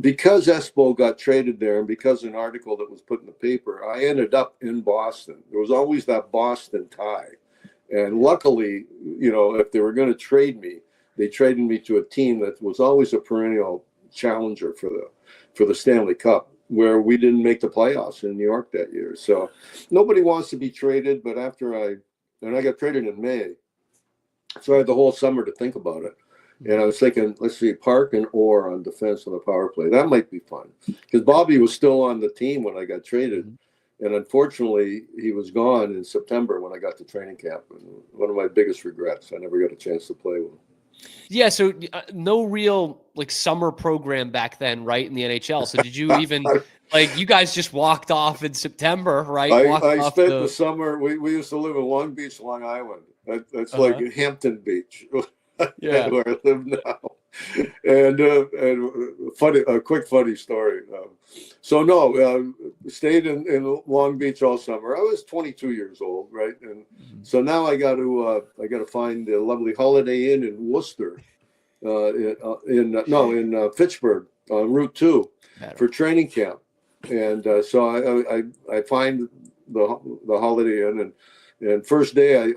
because Espo got traded there and because an article that was put in the paper, I ended up in Boston. There was always that Boston tie. And luckily, if they were going to trade me, they traded me to a team that was always a perennial challenger for the Stanley Cup, where we didn't make the playoffs in New York that year. So nobody wants to be traded, but I got traded in May. So I had the whole summer to think about it. And I was thinking, let's see, Park and Orr on defense on the power play. That might be fun. Because Bobby was still on the team when I got traded. And unfortunately, he was gone in September when I got to training camp. And one of my biggest regrets, I never got a chance to play with him. Yeah, so no real summer program back then, right, in the NHL. So did you even you guys just walked off in September, right? I spent the summer. We used to live in Long Beach, Long Island. That's like Hampton Beach. Yeah, where I live now. And a quick funny story. Stayed in Long Beach all summer. I was 22 years old, right? And so now I got to find a lovely Holiday Inn in Worcester, in Fitchburg on Route 2 for training camp. And so I find the Holiday Inn, and first day I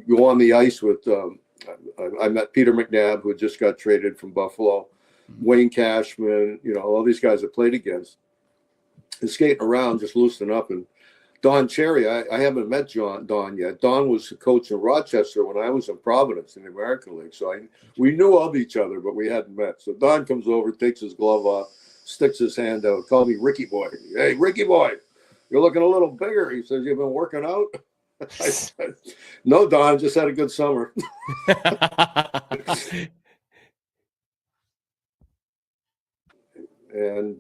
go on the ice with. I met Peter McNabb, who just got traded from Buffalo, Wayne Cashman, all these guys I played against, and skating around, just loosening up. And Don Cherry, I haven't met Don yet. Don was the coach in Rochester when I was in Providence in the American League. So we knew of each other, but we hadn't met. So Don comes over, takes his glove off, sticks his hand out, called me Ricky Boy. Hey, Ricky Boy, you're looking a little bigger. He says, you've been working out? I said, no, Don, just had a good summer. And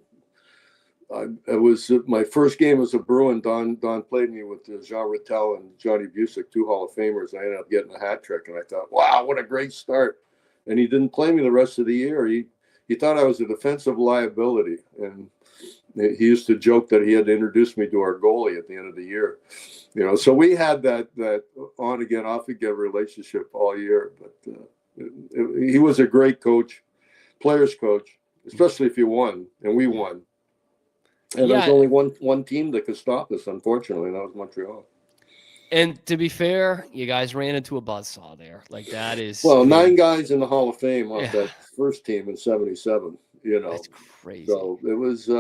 it was my first game as a Bruin. Don played me with Jean Rattel and Johnny Busick, 2 Hall of Famers. I ended up getting a hat trick, and I thought, wow, what a great start. And he didn't play me the rest of the year. He thought I was a defensive liability, and he used to joke that he had to introduce me to our goalie at the end of the year. So we had that on again, off again relationship all year. But he was a great coach, players coach, especially if you won, and we won. And there's only one team that could stop us, unfortunately, and that was Montreal. And to be fair, you guys ran into a buzzsaw there. That is 9 guys in the Hall of Fame off that first team in '77. That's crazy. So it was.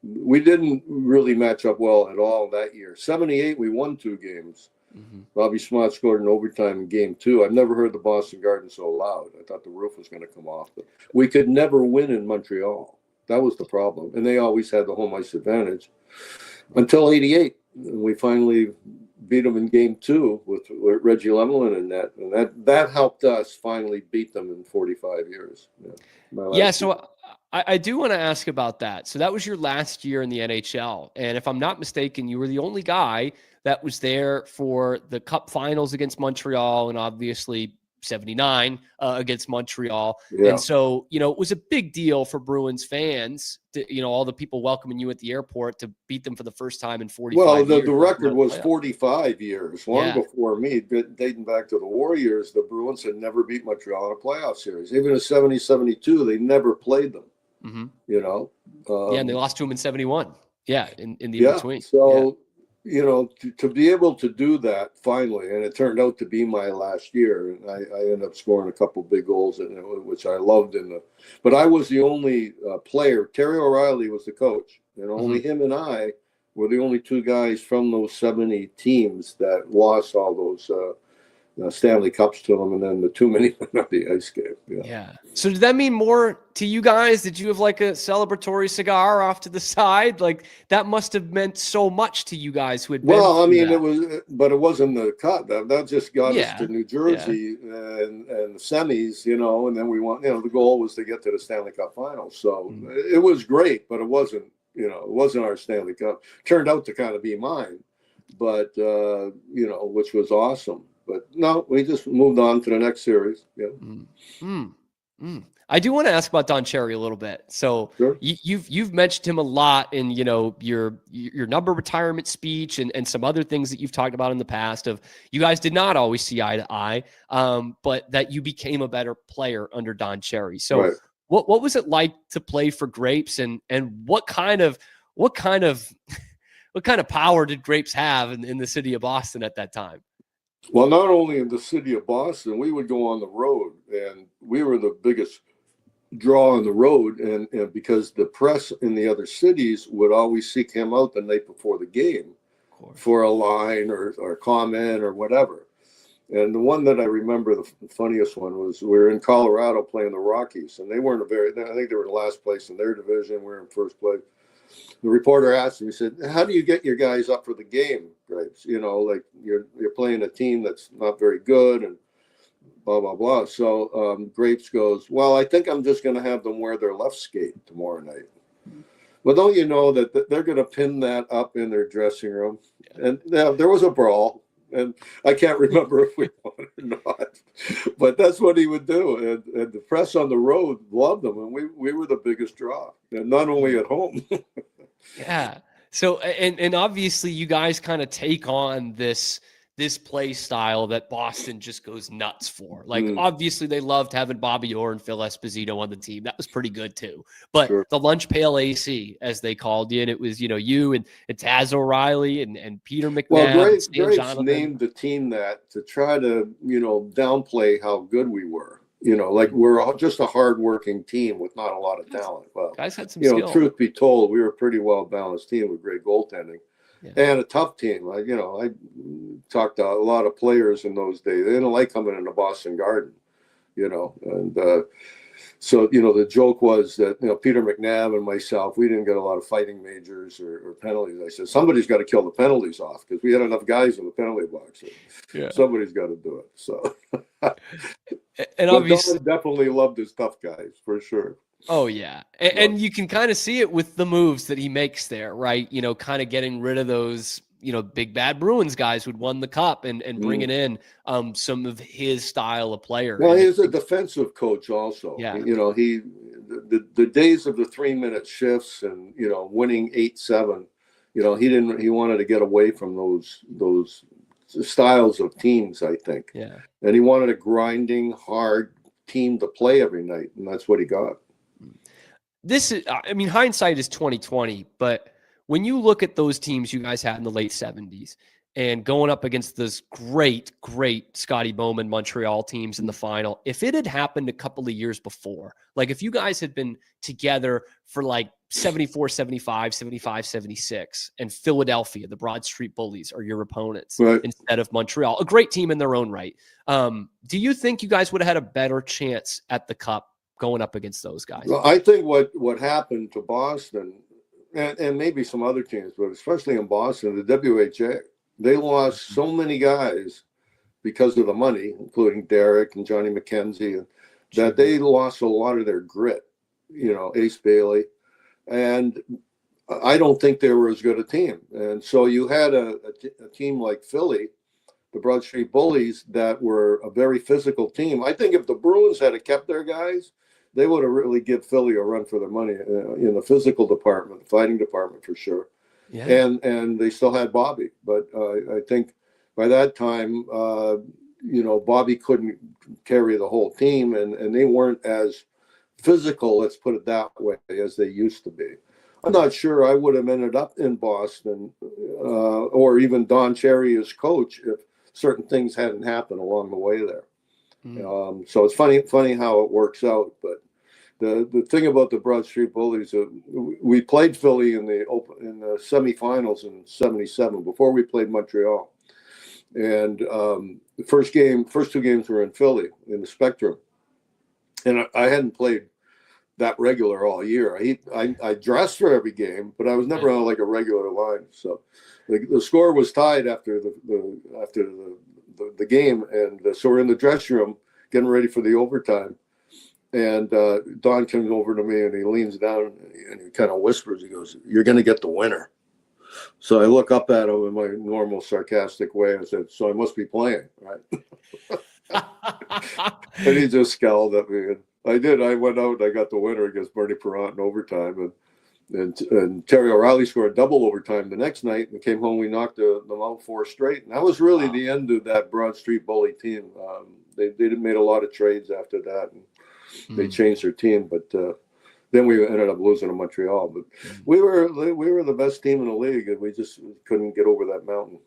We didn't really match up well at all that year. '78, we won 2 games. Bobby Schmott scored in overtime in game 2. I've never heard the Boston Garden so loud. I thought the roof was going to come off. But we could never win in Montreal. That was the problem. And they always had the home ice advantage until '88. we finally beat them in game 2 with Reggie Lemelin in net, and that helped us finally beat them in 45 years. Yeah, so I do want to ask about that. So that was your last year in the NHL, and if I'm not mistaken, you were the only guy that was there for the Cup Finals against Montreal, and obviously 79 against Montreal. Yeah. And so, it was a big deal for Bruins fans to, all the people welcoming you at the airport to beat them for the first time in 45 well, years. the record was 45 years, long Yeah. before me, dating back to the Warriors. The Bruins had never beat Montreal in a playoff series. Even in 70-72, they never played them. Mm-hmm. And they lost to them in 71. Yeah, in the in-between. So, to be able to do that finally, and it turned out to be my last year, and I ended up scoring a couple big goals, which I loved. But I was the only player. Terry O'Reilly was the coach, and only him and I were the only two guys from those 70 teams that lost all those Stanley Cups to them, and then the too many went on the ice game. Yeah. So did that mean more to you guys? Did you have like a celebratory cigar off to the side? Like that must have meant so much to you guys who had been. Well, I mean, that. it was, but it wasn't the cut. That just got us to New Jersey and the semis, and then we won. The goal was to get to the Stanley Cup Finals. So it was great, but it wasn't our Stanley Cup. Turned out to kind of be mine, but which was awesome. But no, we just moved on to the next series. Yeah. I do want to ask about Don Cherry a little bit. So Sure. you've mentioned him a lot in your number retirement speech and some other things that you've talked about in the past. Of you guys did not always see eye to eye, but that you became a better player under Don Cherry. So Right. what was it like to play for Grapes, and what kind of power did Grapes have in the city of Boston at that time? Well, not only in the city of Boston, we would go on the road, and we were the biggest draw on the road, and because the press in the other cities would always seek him out the night before the game for a line or comment or whatever. And the one that I remember, the funniest one, was we were in Colorado playing the Rockies, and they weren't I think they were in last place in their division. We were in first place. The reporter asked him, he said, "How do you get your guys up for the game, Grapes? Like you're playing a team that's not very good and blah, blah, blah." So Grapes goes, "Well, I think I'm just going to have them wear their left skate tomorrow night." Well, don't you know that they're going to pin that up in their dressing room? And there was a brawl, and I can't remember if we won or not, but that's what he would do. And the press on the road loved them, and we were the biggest draw, and not only at home. Yeah. So, and obviously you guys kind of take on this play style that Boston just goes nuts for. Like, obviously they loved having Bobby Orr and Phil Esposito on the team. That was pretty good too. But Sure. the lunch pail AC, as they called you, and it was, you and Taz O'Reilly and Peter McNabb. Well, and Stan Grapes Jonathan. named the team that to try to, downplay how good we were. Like we're just a hardworking team with not a lot of talent. Well, Guys had some skill. truth be told, we were a pretty well-balanced team with great goaltending and a tough team. I talked to a lot of players in those days. They didn't like coming into Boston Garden, and so, the joke was that, Peter McNabb and myself, we didn't get a lot of fighting majors or penalties. I said, somebody's got to kill the penalties off because we had enough guys in the penalty box. So somebody's got to do it. So, and obviously, Don definitely loved his tough guys for sure. Oh, yeah. And you can kind of see it with the moves that he makes there, right? Kind of getting rid of those, big bad Bruins guys who'd won the cup and bringing in some of his style of player. Well, he's a defensive coach also. Yeah. The days of the 3-minute shifts and, winning 8-7, he wanted to get away from those styles of teams, I think. Yeah. And he wanted a grinding, hard team to play every night. And that's what he got. This is, hindsight is 2020, but when you look at those teams you guys had in the late 70s and going up against those great Scotty Bowman Montreal teams in the final, if it had happened a couple of years before, like if you guys had been together for like 74, 75, 75, 76, and Philadelphia, the Broad Street Bullies, are your opponents instead of Montreal, a great team in their own right. Do you think you guys would have had a better chance at the Cup going up against those guys? Well, I think what happened to Boston and maybe some other teams, but especially in Boston, the WHA, they lost so many guys because of the money, including Derek and Johnny McKenzie, that they lost a lot of their grit, Ace Bailey. And I don't think they were as good a team. And so you had a team like Philly, the Broad Street Bullies, that were a very physical team. I think if the Bruins had kept their guys, they would have really give Philly a run for their money in the physical department, the fighting department for sure. Yeah. And they still had Bobby. But I think by that time, Bobby couldn't carry the whole team, and they weren't as physical, let's put it that way, as they used to be. I'm not sure I would have ended up in Boston or even Don Cherry as coach if certain things hadn't happened along the way there. So it's funny how it works out. But the thing about the Broad Street Bullies, we played Philly in the semifinals in '77 before we played Montreal. And the first two games were in Philly in the Spectrum. And I hadn't played that regular all year. I dressed for every game, but I was never on like a regular line. So the score was tied after the game, and so we're in the dressing room getting ready for the overtime. And Don comes over to me and he leans down and he kind of whispers. He goes, "You're going to get the winner." So I look up at him in my normal sarcastic way. I said, "So I must be playing, right?" And he just scowled at me. And I did. I went out and I got the winner against Bernie Perrant in overtime. And Terry O'Reilly scored double overtime the next night and came home. We knocked them out 4 straight. And that was really the end of that Broad Street Bully team. They made a lot of trades after that. And they changed their team. But then we ended up losing to Montreal. But we were the best team in the league, and we just couldn't get over that mountain.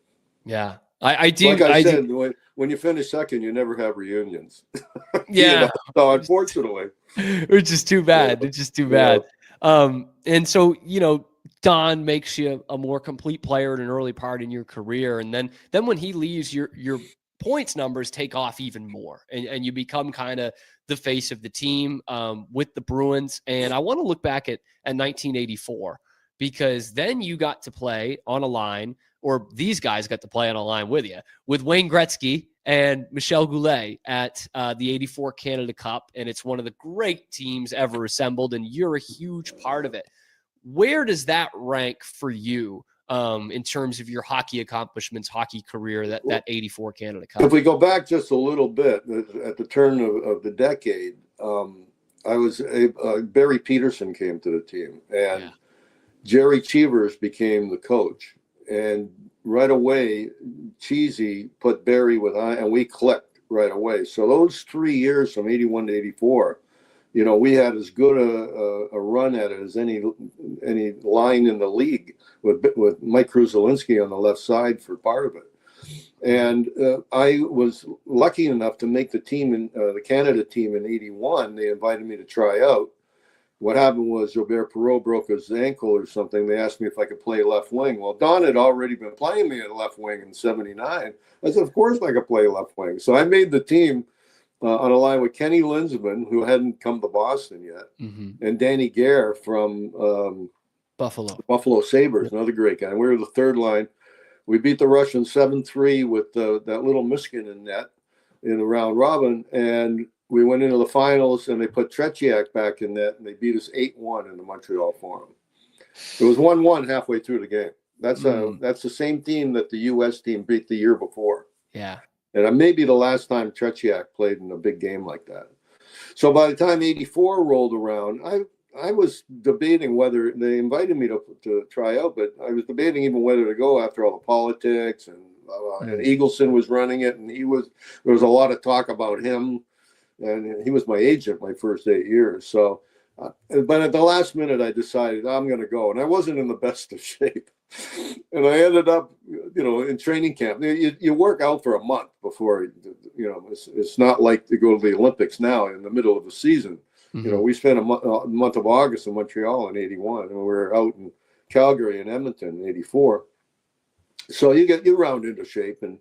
Yeah. I do. Like I said, when you finish second, you never have reunions. Yeah. So unfortunately. Which is too bad. It's just too bad. And so, Don makes you a more complete player at an early part in your career. And then when he leaves, your points numbers take off even more. And you become kind of the face of the team with the Bruins. And I want to look back at 1984, because then you got to play on a line, or these guys got to play on a line with you, with Wayne Gretzky and Michel Goulet at the 84 Canada Cup. And it's one of the great teams ever assembled, and you're a huge part of it. Where does that rank for you in terms of your hockey accomplishments, hockey career, that 84 Canada Cup? If we go back just a little bit, at the turn of the decade, Barry Peterson came to the team, and Jerry Cheevers became the coach. And right away, Cheesy put Barry with I, and we clicked right away. So those 3 years from 81 to 84, we had as good a run at it as any line in the league, with Mike Kruzelinski on the left side for part of it. And I was lucky enough to make the team in the Canada team in 81. They invited me to try out. What happened was Gilbert Perreault broke his ankle or something. They asked me if I could play left wing. Well, Don had already been playing me at left wing in '79. I said, of course I could play left wing. So I made the team on a line with Kenny Linsman, who hadn't come to Boston yet, and Danny Gare from Buffalo Sabres, another great guy. And we were the third line. We beat the Russians 7-3 with that little Miskin in net in the round robin. And we went into the finals, and they put Tretiak back in net, and they beat us 8-1 in the Montreal Forum. It was 1-1 halfway through the game. That's the same team that the U.S. team beat the year before. Yeah. And maybe the last time Tretiak played in a big game like that. So by the time 84 rolled around, I was debating whether they invited me to try out, but I was debating even whether to go after all the politics, and Eagleson was running it, and there was a lot of talk about him. And he was my agent my first 8 years. So, but at the last minute, I decided I'm going to go. And I wasn't in the best of shape. And I ended up, in training camp. You work out for a month before, it's not like to go to the Olympics now in the middle of the season. We spent a month of August in Montreal in 81. And we were out in Calgary and Edmonton in 84. So you round into shape. And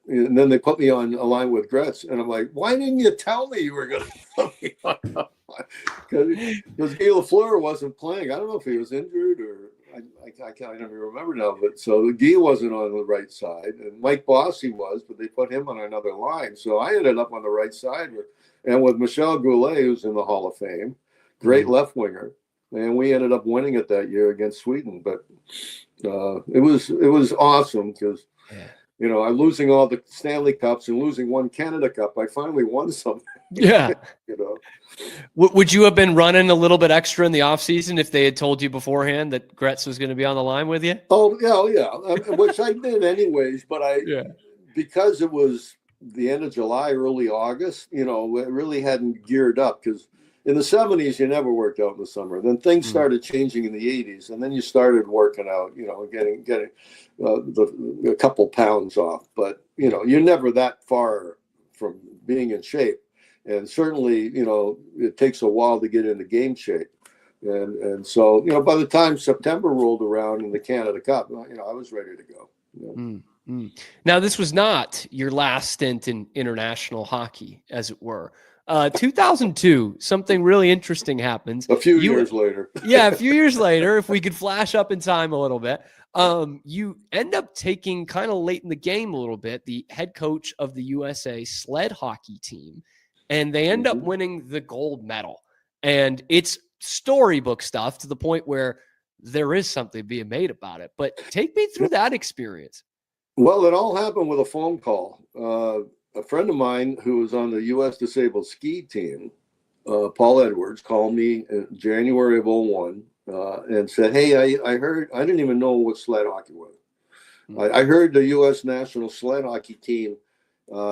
and then they put me on a line with Gretz, and I'm like, why didn't you tell me you were going to put me on a line? Because Guy Lafleur wasn't playing. I don't know if he was injured or I can't even remember now. But so Guy wasn't on the right side, and Mike Bossy was, but they put him on another line. So I ended up on the right side with Michel Goulet, who's in the Hall of Fame, great left winger, and we ended up winning it that year against Sweden. But it was awesome because. You know, I'm losing all the Stanley Cups and losing one Canada Cup. I finally won something. Yeah. You know, would you have been running a little bit extra in the offseason if they had told you beforehand that Gretz was going to be on the line with you? Oh, yeah. Which I did anyways. But because it was the end of July, early August, you know, it really hadn't geared up because in the 70s, you never worked out in the summer. Then things started changing in the 80s, and then you started working out, you know, getting a couple pounds off. But, you know, you're never that far from being in shape. And certainly, you know, it takes a while to get into game shape. And so, you know, by the time September rolled around in the Canada Cup, you know, I was ready to go. You know? Now, this was not your last stint in international hockey, as it were. 2002, something really interesting happens. A few years later. Yeah, a few years later, if we could flash up in time a little bit. You end up taking kind of late in the game a little bit, the head coach of the USA sled hockey team, and they end up winning the gold medal. And it's storybook stuff to the point where there is something being made about it. But take me through that experience. Well, it all happened with a phone call. A friend of mine who was on the U.S. disabled ski team, Paul Edwards, called me in January of 2001 and said, hey, I heard, I didn't even know what sled hockey was. I heard the U.S. national sled hockey team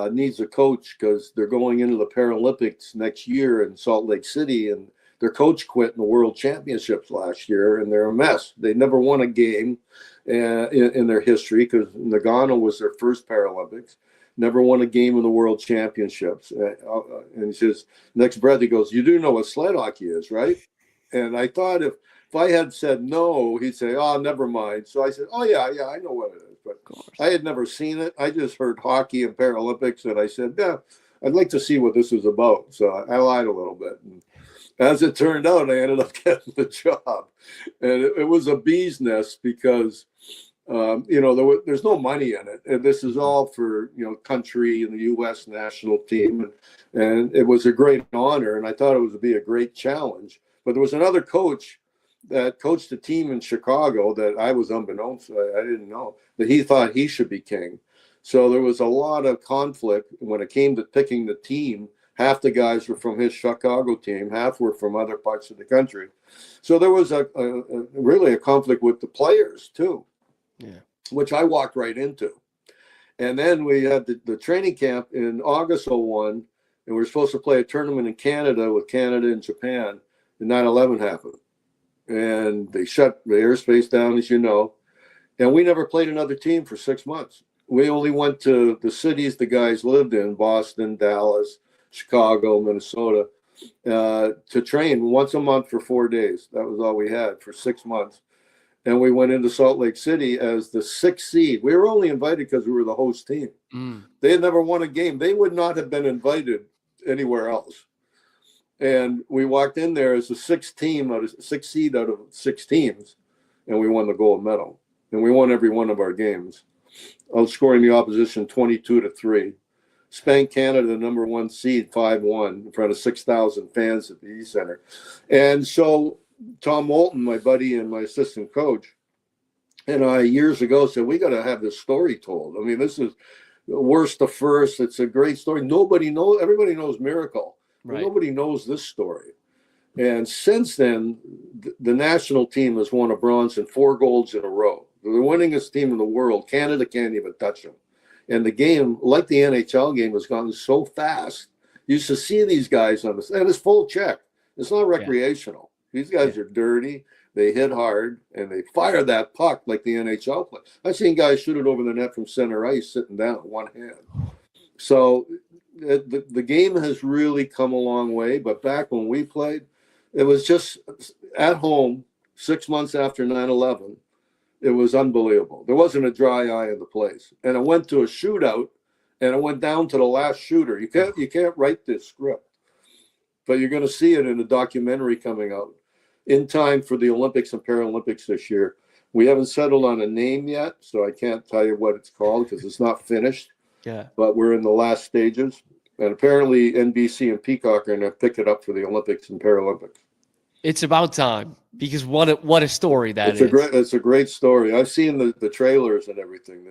needs a coach because they're going into the Paralympics next year in Salt Lake City, and their coach quit in the World Championships last year, and they're a mess. They never won a game in their history because Nagano was their first Paralympics. Never won a game in the World Championships. And he says, next breath, he goes, you do know what sled hockey is, right? And I thought if I had said no, he'd say, oh, never mind. So I said, oh, yeah, I know what it is. But I had never seen it. I just heard hockey and Paralympics. And I said, yeah, I'd like to see what this is about. So I lied a little bit. And as it turned out, I ended up getting the job. And it was a bee's nest because you know, there's no money in it. And this is all for, you know, country and the U.S. national team. And it was a great honor. And I thought it would be a great challenge. But there was another coach that coached a team in Chicago that I was unbeknownst to, I didn't know, that he thought he should be king. So there was a lot of conflict when it came to picking the team. Half the guys were from his Chicago team, half were from other parts of the country. So there was really a conflict with the players too. Yeah, which I walked right into. And then we had the training camp in August 2001, and we were supposed to play a tournament in Canada with Canada and Japan, and 9/11 happened. And they shut the airspace down, as you know, and we never played another team for 6 months. We only went to the cities the guys lived in, Boston, Dallas, Chicago, Minnesota, to train once a month for 4 days. That was all we had for 6 months. And we went into Salt Lake City as the 6th seed. We were only invited because we were the host team. They had never won a game. They would not have been invited anywhere else. And we walked in there as the 6th seed out of 6 teams, and we won the gold medal. And we won every one of our games, outscoring the opposition 22-3. Spanked Canada, the number 1 seed, 5-1 in front of 6,000 fans at the E Center. And so Tom Moulton, my buddy and my assistant coach, and I years ago said, we got to have this story told. I mean, this is the worst to first. It's a great story. Nobody knows. Everybody knows Miracle. Right. Nobody knows this story. And since then, the national team has won a bronze and 4 golds in a row. They're the winningest team in the world. Canada can't even touch them. And the game, like the NHL game, has gone so fast. You used to see these guys on this, and it's full check. It's not recreational. These guys are dirty. They hit hard, and they fire that puck like the NHL play. I've seen guys shoot it over the net from center ice sitting down, one hand. So the game has really come a long way. But back when we played, it was just at home 6 months after 9/11. It was unbelievable. There wasn't a dry eye in the place. And it went to a shootout, and it went down to the last shooter. You can't write this script, but you're going to see it in a documentary coming out in time for the Olympics and Paralympics this year. We haven't settled on a name yet, so I can't tell you what it's called because it's not finished. Yeah. But we're in the last stages. And apparently NBC and Peacock are going to pick it up for the Olympics and Paralympics. It's about time, because what a story that is. It's a great story. I've seen the trailers and everything.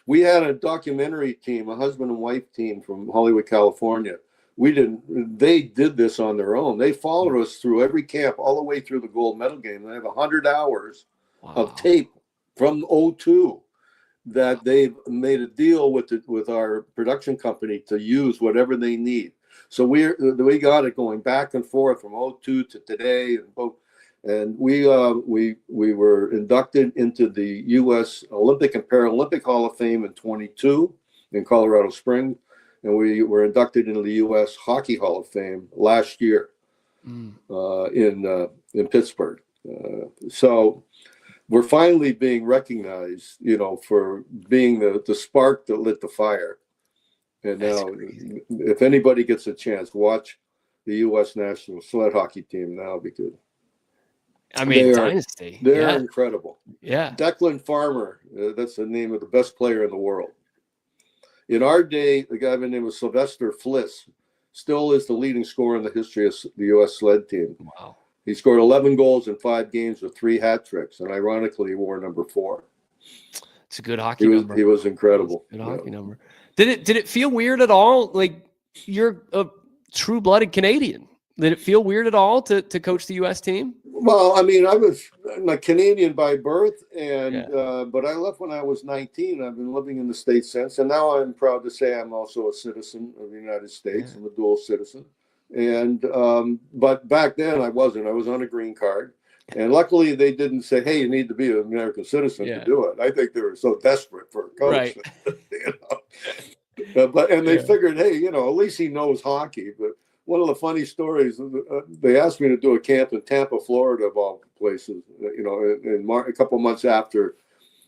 We had a documentary team, a husband and wife team from Hollywood, California. They did this on their own. They followed us through every camp all the way through the gold medal game. They have 100 hours of tape from 02 that they've made a deal with our production company to use whatever they need. So we got it going back and forth from 02 to today, and we were inducted into the U.S. Olympic and Paralympic Hall of Fame in 22 in Colorado Springs, and we were inducted into the U.S. Hockey Hall of Fame last year in Pittsburgh. So we're finally being recognized, for being the spark that lit the fire. And now, if anybody gets a chance, watch the U.S. national sled hockey team now, because dynasty. They're incredible. Yeah. Declan Farmer, that's the name of the best player in the world. In our day, the guy by the name of Sylvester Fliss still is the leading scorer in the history of the U.S. sled team. Wow. He scored 11 goals in 5 games with 3 hat tricks, and ironically, he wore number 4. It's a good hockey number. He was incredible. Good hockey number. Did it feel weird at all? Like, you're a true-blooded Canadian. Did it feel weird at all to coach the U.S. team? Well, I'm a Canadian by birth, and but I left when I was 19. I've been living in the States since, and now I'm proud to say I'm also a citizen of the United States. I'm a dual citizen. And but back then I wasn't. I was on a green card. And luckily they didn't say, hey, you need to be an American citizen to do it. I think they were so desperate for a coach. Right. They figured, hey, at least he knows hockey. But one of the funny stories, they asked me to do a camp in Tampa, Florida, of all places, a couple months after.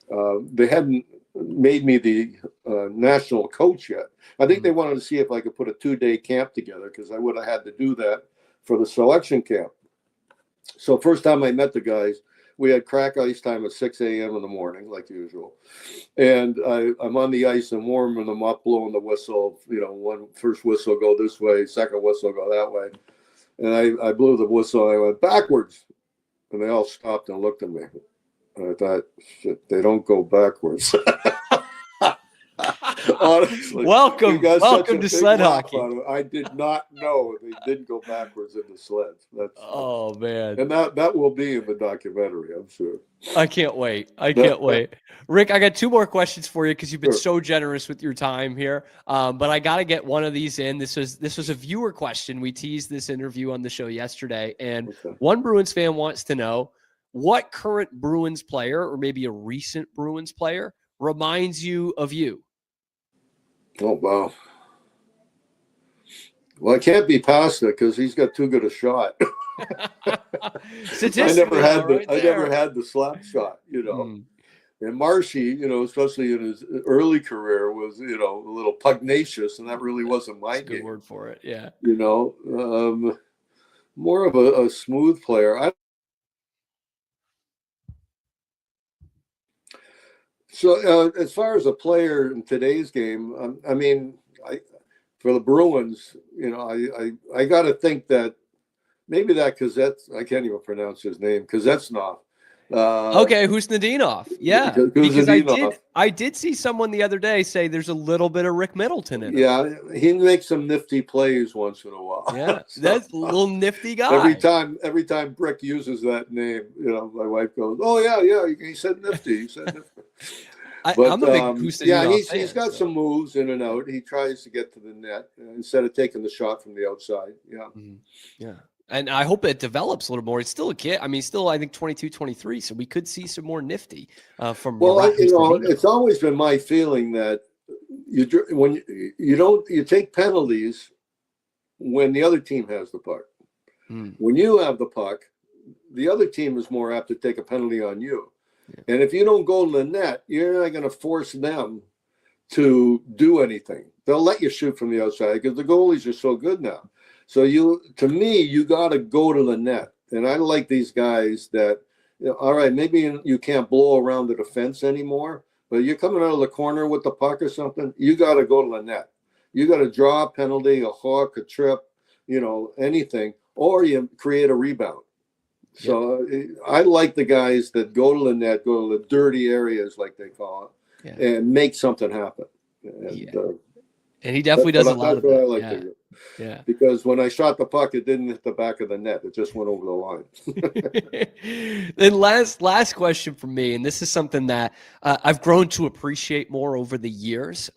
They hadn't made me the national coach yet. I think they wanted to see if I could put a 2-day camp together, because I would have had to do that for the selection camp. So first time I met the guys, we had crack ice time at 6 a.m. in the morning, like usual. And I'm on the ice and warming them up, blowing the whistle. One first whistle go this way, second whistle go that way. And I blew the whistle. I went backwards. And they all stopped and looked at me. And I thought, shit, they don't go backwards. Honestly, welcome to sled hockey. I did not know they didn't go backwards in the sleds. Oh man! And that will be in the documentary, I'm sure. I can't wait. Wait, Rick. I got 2 more questions for you because you've been so generous with your time here. But I got to get one of these in. This was a viewer question. We teased this interview on the show yesterday, and one Bruins fan wants to know what current Bruins player, or maybe a recent Bruins player, reminds you of you. Oh, wow. Well, it can't be Pastrnak because he's got too good a shot. I never had the slap shot, And Marshy, especially in his early career, was, a little pugnacious, and that really wasn't my game. Good word for it, yeah. More of a smooth player. So as far as a player in today's game, for the Bruins, I got to think that maybe that Kazets, I can't even pronounce his name, Kazetsnov. Okay, Husnudinov. Yeah, because I did see someone the other day say there's a little bit of Rick Middleton in it. Yeah, he makes some nifty plays once in a while. Yeah, that's a little nifty guy. Every time Brick uses that name, my wife goes, "Oh yeah, he said nifty. He said nifty." I'm a big Husnudinov fan. He's got some moves in and out. He tries to get to the net instead of taking the shot from the outside. Yeah, yeah. And I hope it develops a little more. It's still a kid. I mean, still, I think 22, 23. So we could see some more nifty from. Well, it's always been my feeling that you take penalties when the other team has the puck. When you have the puck, the other team is more apt to take a penalty on you. And if you don't go to the net, you're not going to force them to do anything. They'll let you shoot from the outside because the goalies are so good now. So to me, you got to go to the net. And I like these guys that, all right, maybe you can't blow around the defense anymore, but you're coming out of the corner with the puck or something, you got to go to the net. You got to draw a penalty, a hook, a trip, anything, or you create a rebound. So I like the guys that go to the net, go to the dirty areas, like they call it, and make something happen. And he definitely does a lot of it. I like to do. Yeah. Because when I shot the puck, it didn't hit the back of the net. It just went over the line. Then last question from me, and this is something that I've grown to appreciate more over the years.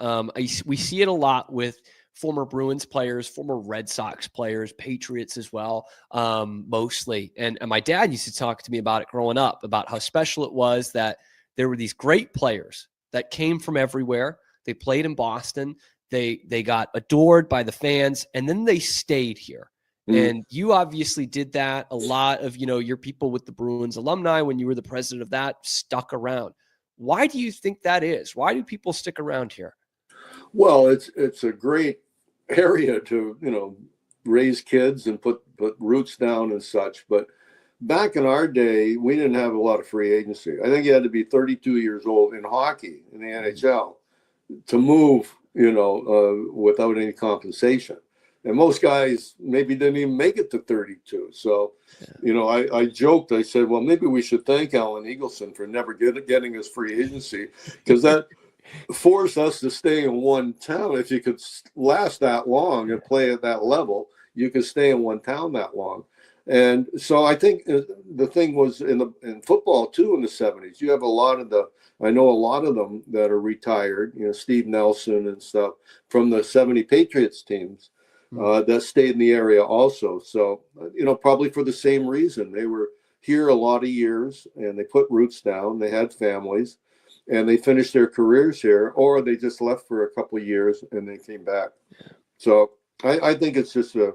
We see it a lot with former Bruins players, former Red Sox players, Patriots as well, mostly. And my dad used to talk to me about it growing up, about how special it was that there were these great players that came from everywhere. They played in Boston. They got adored by the fans, and then they stayed here. And you obviously did that. A lot of, your people with the Bruins alumni, when you were the president of that, stuck around. Why do you think that is? Why do people stick around here? Well, it's a great area to, raise kids and put roots down and such. But back in our day, we didn't have a lot of free agency. I think you had to be 32 years old in hockey, in the NHL, to move, without any compensation. And most guys maybe didn't even make it to 32. So, I joked, I said, well, maybe we should thank Alan Eagleson for never getting us free agency, because that forced us to stay in one town. If you could last that long and play at that level, you could stay in one town that long. And so I think the thing was in football too, in the 70s, you have I know a lot of them that are retired, Steve Nelson and stuff from the 70 Patriots teams that stayed in the area also. So, probably for the same reason. They were here a lot of years and they put roots down. They had families and they finished their careers here, or they just left for a couple of years and they came back. So I think it's just a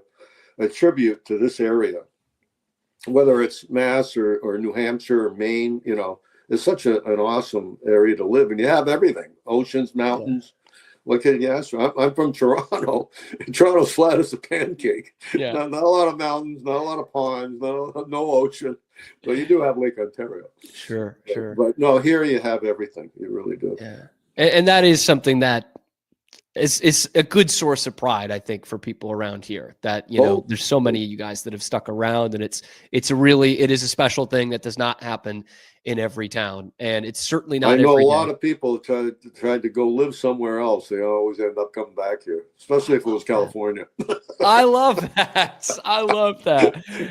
tribute to this area, whether it's Mass or New Hampshire or Maine. It's such an awesome area to live, and you have everything: oceans, mountains. What can you ask for? I'm from Toronto. Toronto's flat as a pancake. Not a lot of mountains, not a lot of ponds, no ocean. So you do have Lake Ontario. Sure. But no, here you have everything. You really do. Yeah, and that is something that is a good source of pride, I think, for people around here. That there's so many of you guys that have stuck around, and it is a special thing that does not happen in every town, and it's certainly not. I know every a lot day. of people tried to go live somewhere else. They always end up coming back here, especially if it was California. I love that.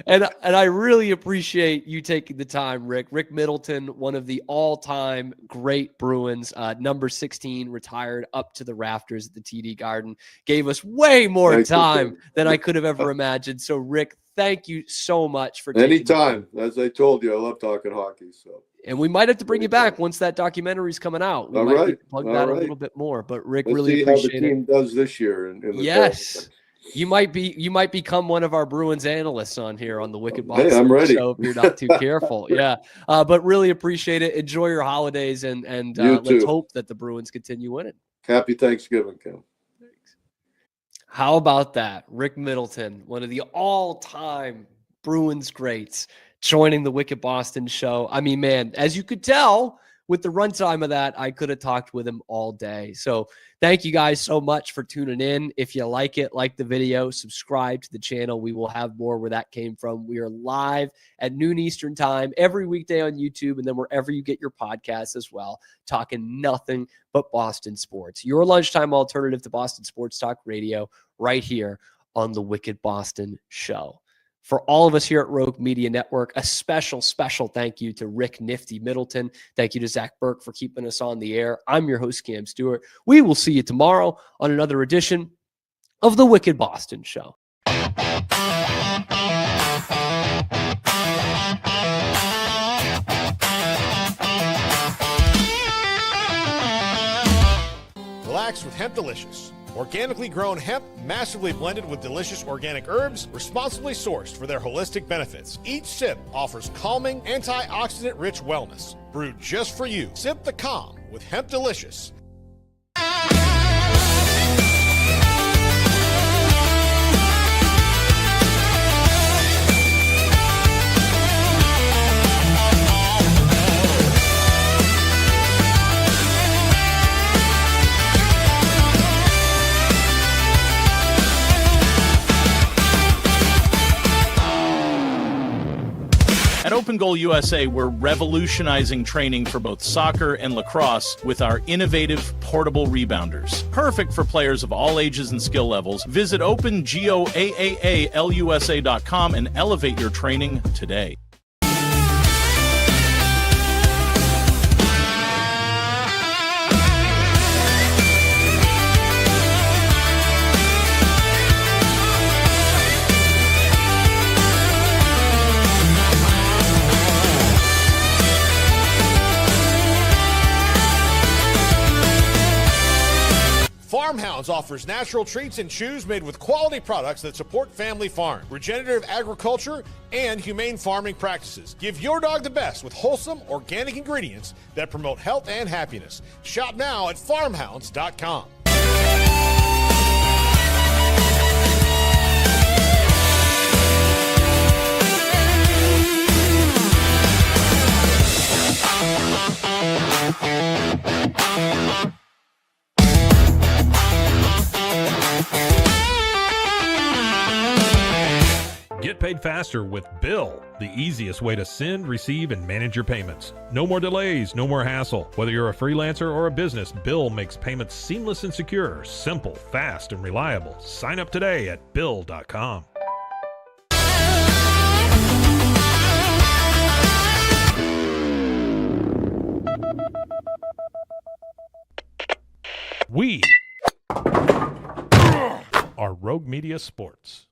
And I really appreciate you taking the time, Rick. Rick Middleton, one of the all-time great Bruins, number 16, retired up to the rafters at the TD Garden, gave us way more time than I could have ever imagined. So, Rick, thank you so much for taking anytime. As I told you, I love talking hockey. So, and we might have to bring you back once that documentary is coming out. We might need to plug that a little bit more. But Rick, let's really see appreciate how the team does this year. In the yes. You might become one of our Bruins analysts on here on the Wicked Boston I'm ready. show if you're not too careful. Yeah. But really appreciate it. Enjoy your holidays and let's hope that the Bruins continue winning. Happy Thanksgiving, Kim. How about that? Rick Middleton, one of the all-time Bruins greats, joining the Wicked Boston show. I mean, man, as you could tell with the runtime of that, I could have talked with him all day. So thank you guys so much for tuning in. If you like it, like the video, subscribe to the channel. We will have more where that came from. We are live at noon Eastern time every weekday on YouTube, and then wherever you get your podcasts as well, talking nothing but Boston sports. Your lunchtime alternative to Boston Sports Talk Radio right here on the Wicked Boston show. For all of us here at Rogue Media Network, a special thank you to Rick Nifty Middleton. Thank you to Zach Burke for keeping us on the air. I'm your host, Cam Stewart. We will see you tomorrow on another edition of the Wicked Boston Show. Relax with Hemp Delicious, Organically grown hemp, massively blended with delicious organic herbs, responsibly sourced for their holistic benefits. Each sip offers calming, antioxidant-rich wellness. Brewed just for you. Sip the calm with Hemp Delicious. At Open Goal USA, we're revolutionizing training for both soccer and lacrosse with our innovative portable rebounders. Perfect for players of all ages and skill levels. Visit OpenGOAAALUSA.com and elevate your training today. Farmhounds offers natural treats and chews made with quality products that support family farm, regenerative agriculture, and humane farming practices. Give your dog the best with wholesome, organic ingredients that promote health and happiness. Shop now at farmhounds.com. Get paid faster with Bill, the easiest way to send, receive, and manage your payments. No more delays, no more hassle. Whether you're a freelancer or a business, Bill makes payments seamless and secure, simple, fast, and reliable. Sign up today at Bill.com. We are Rogue Media Sports.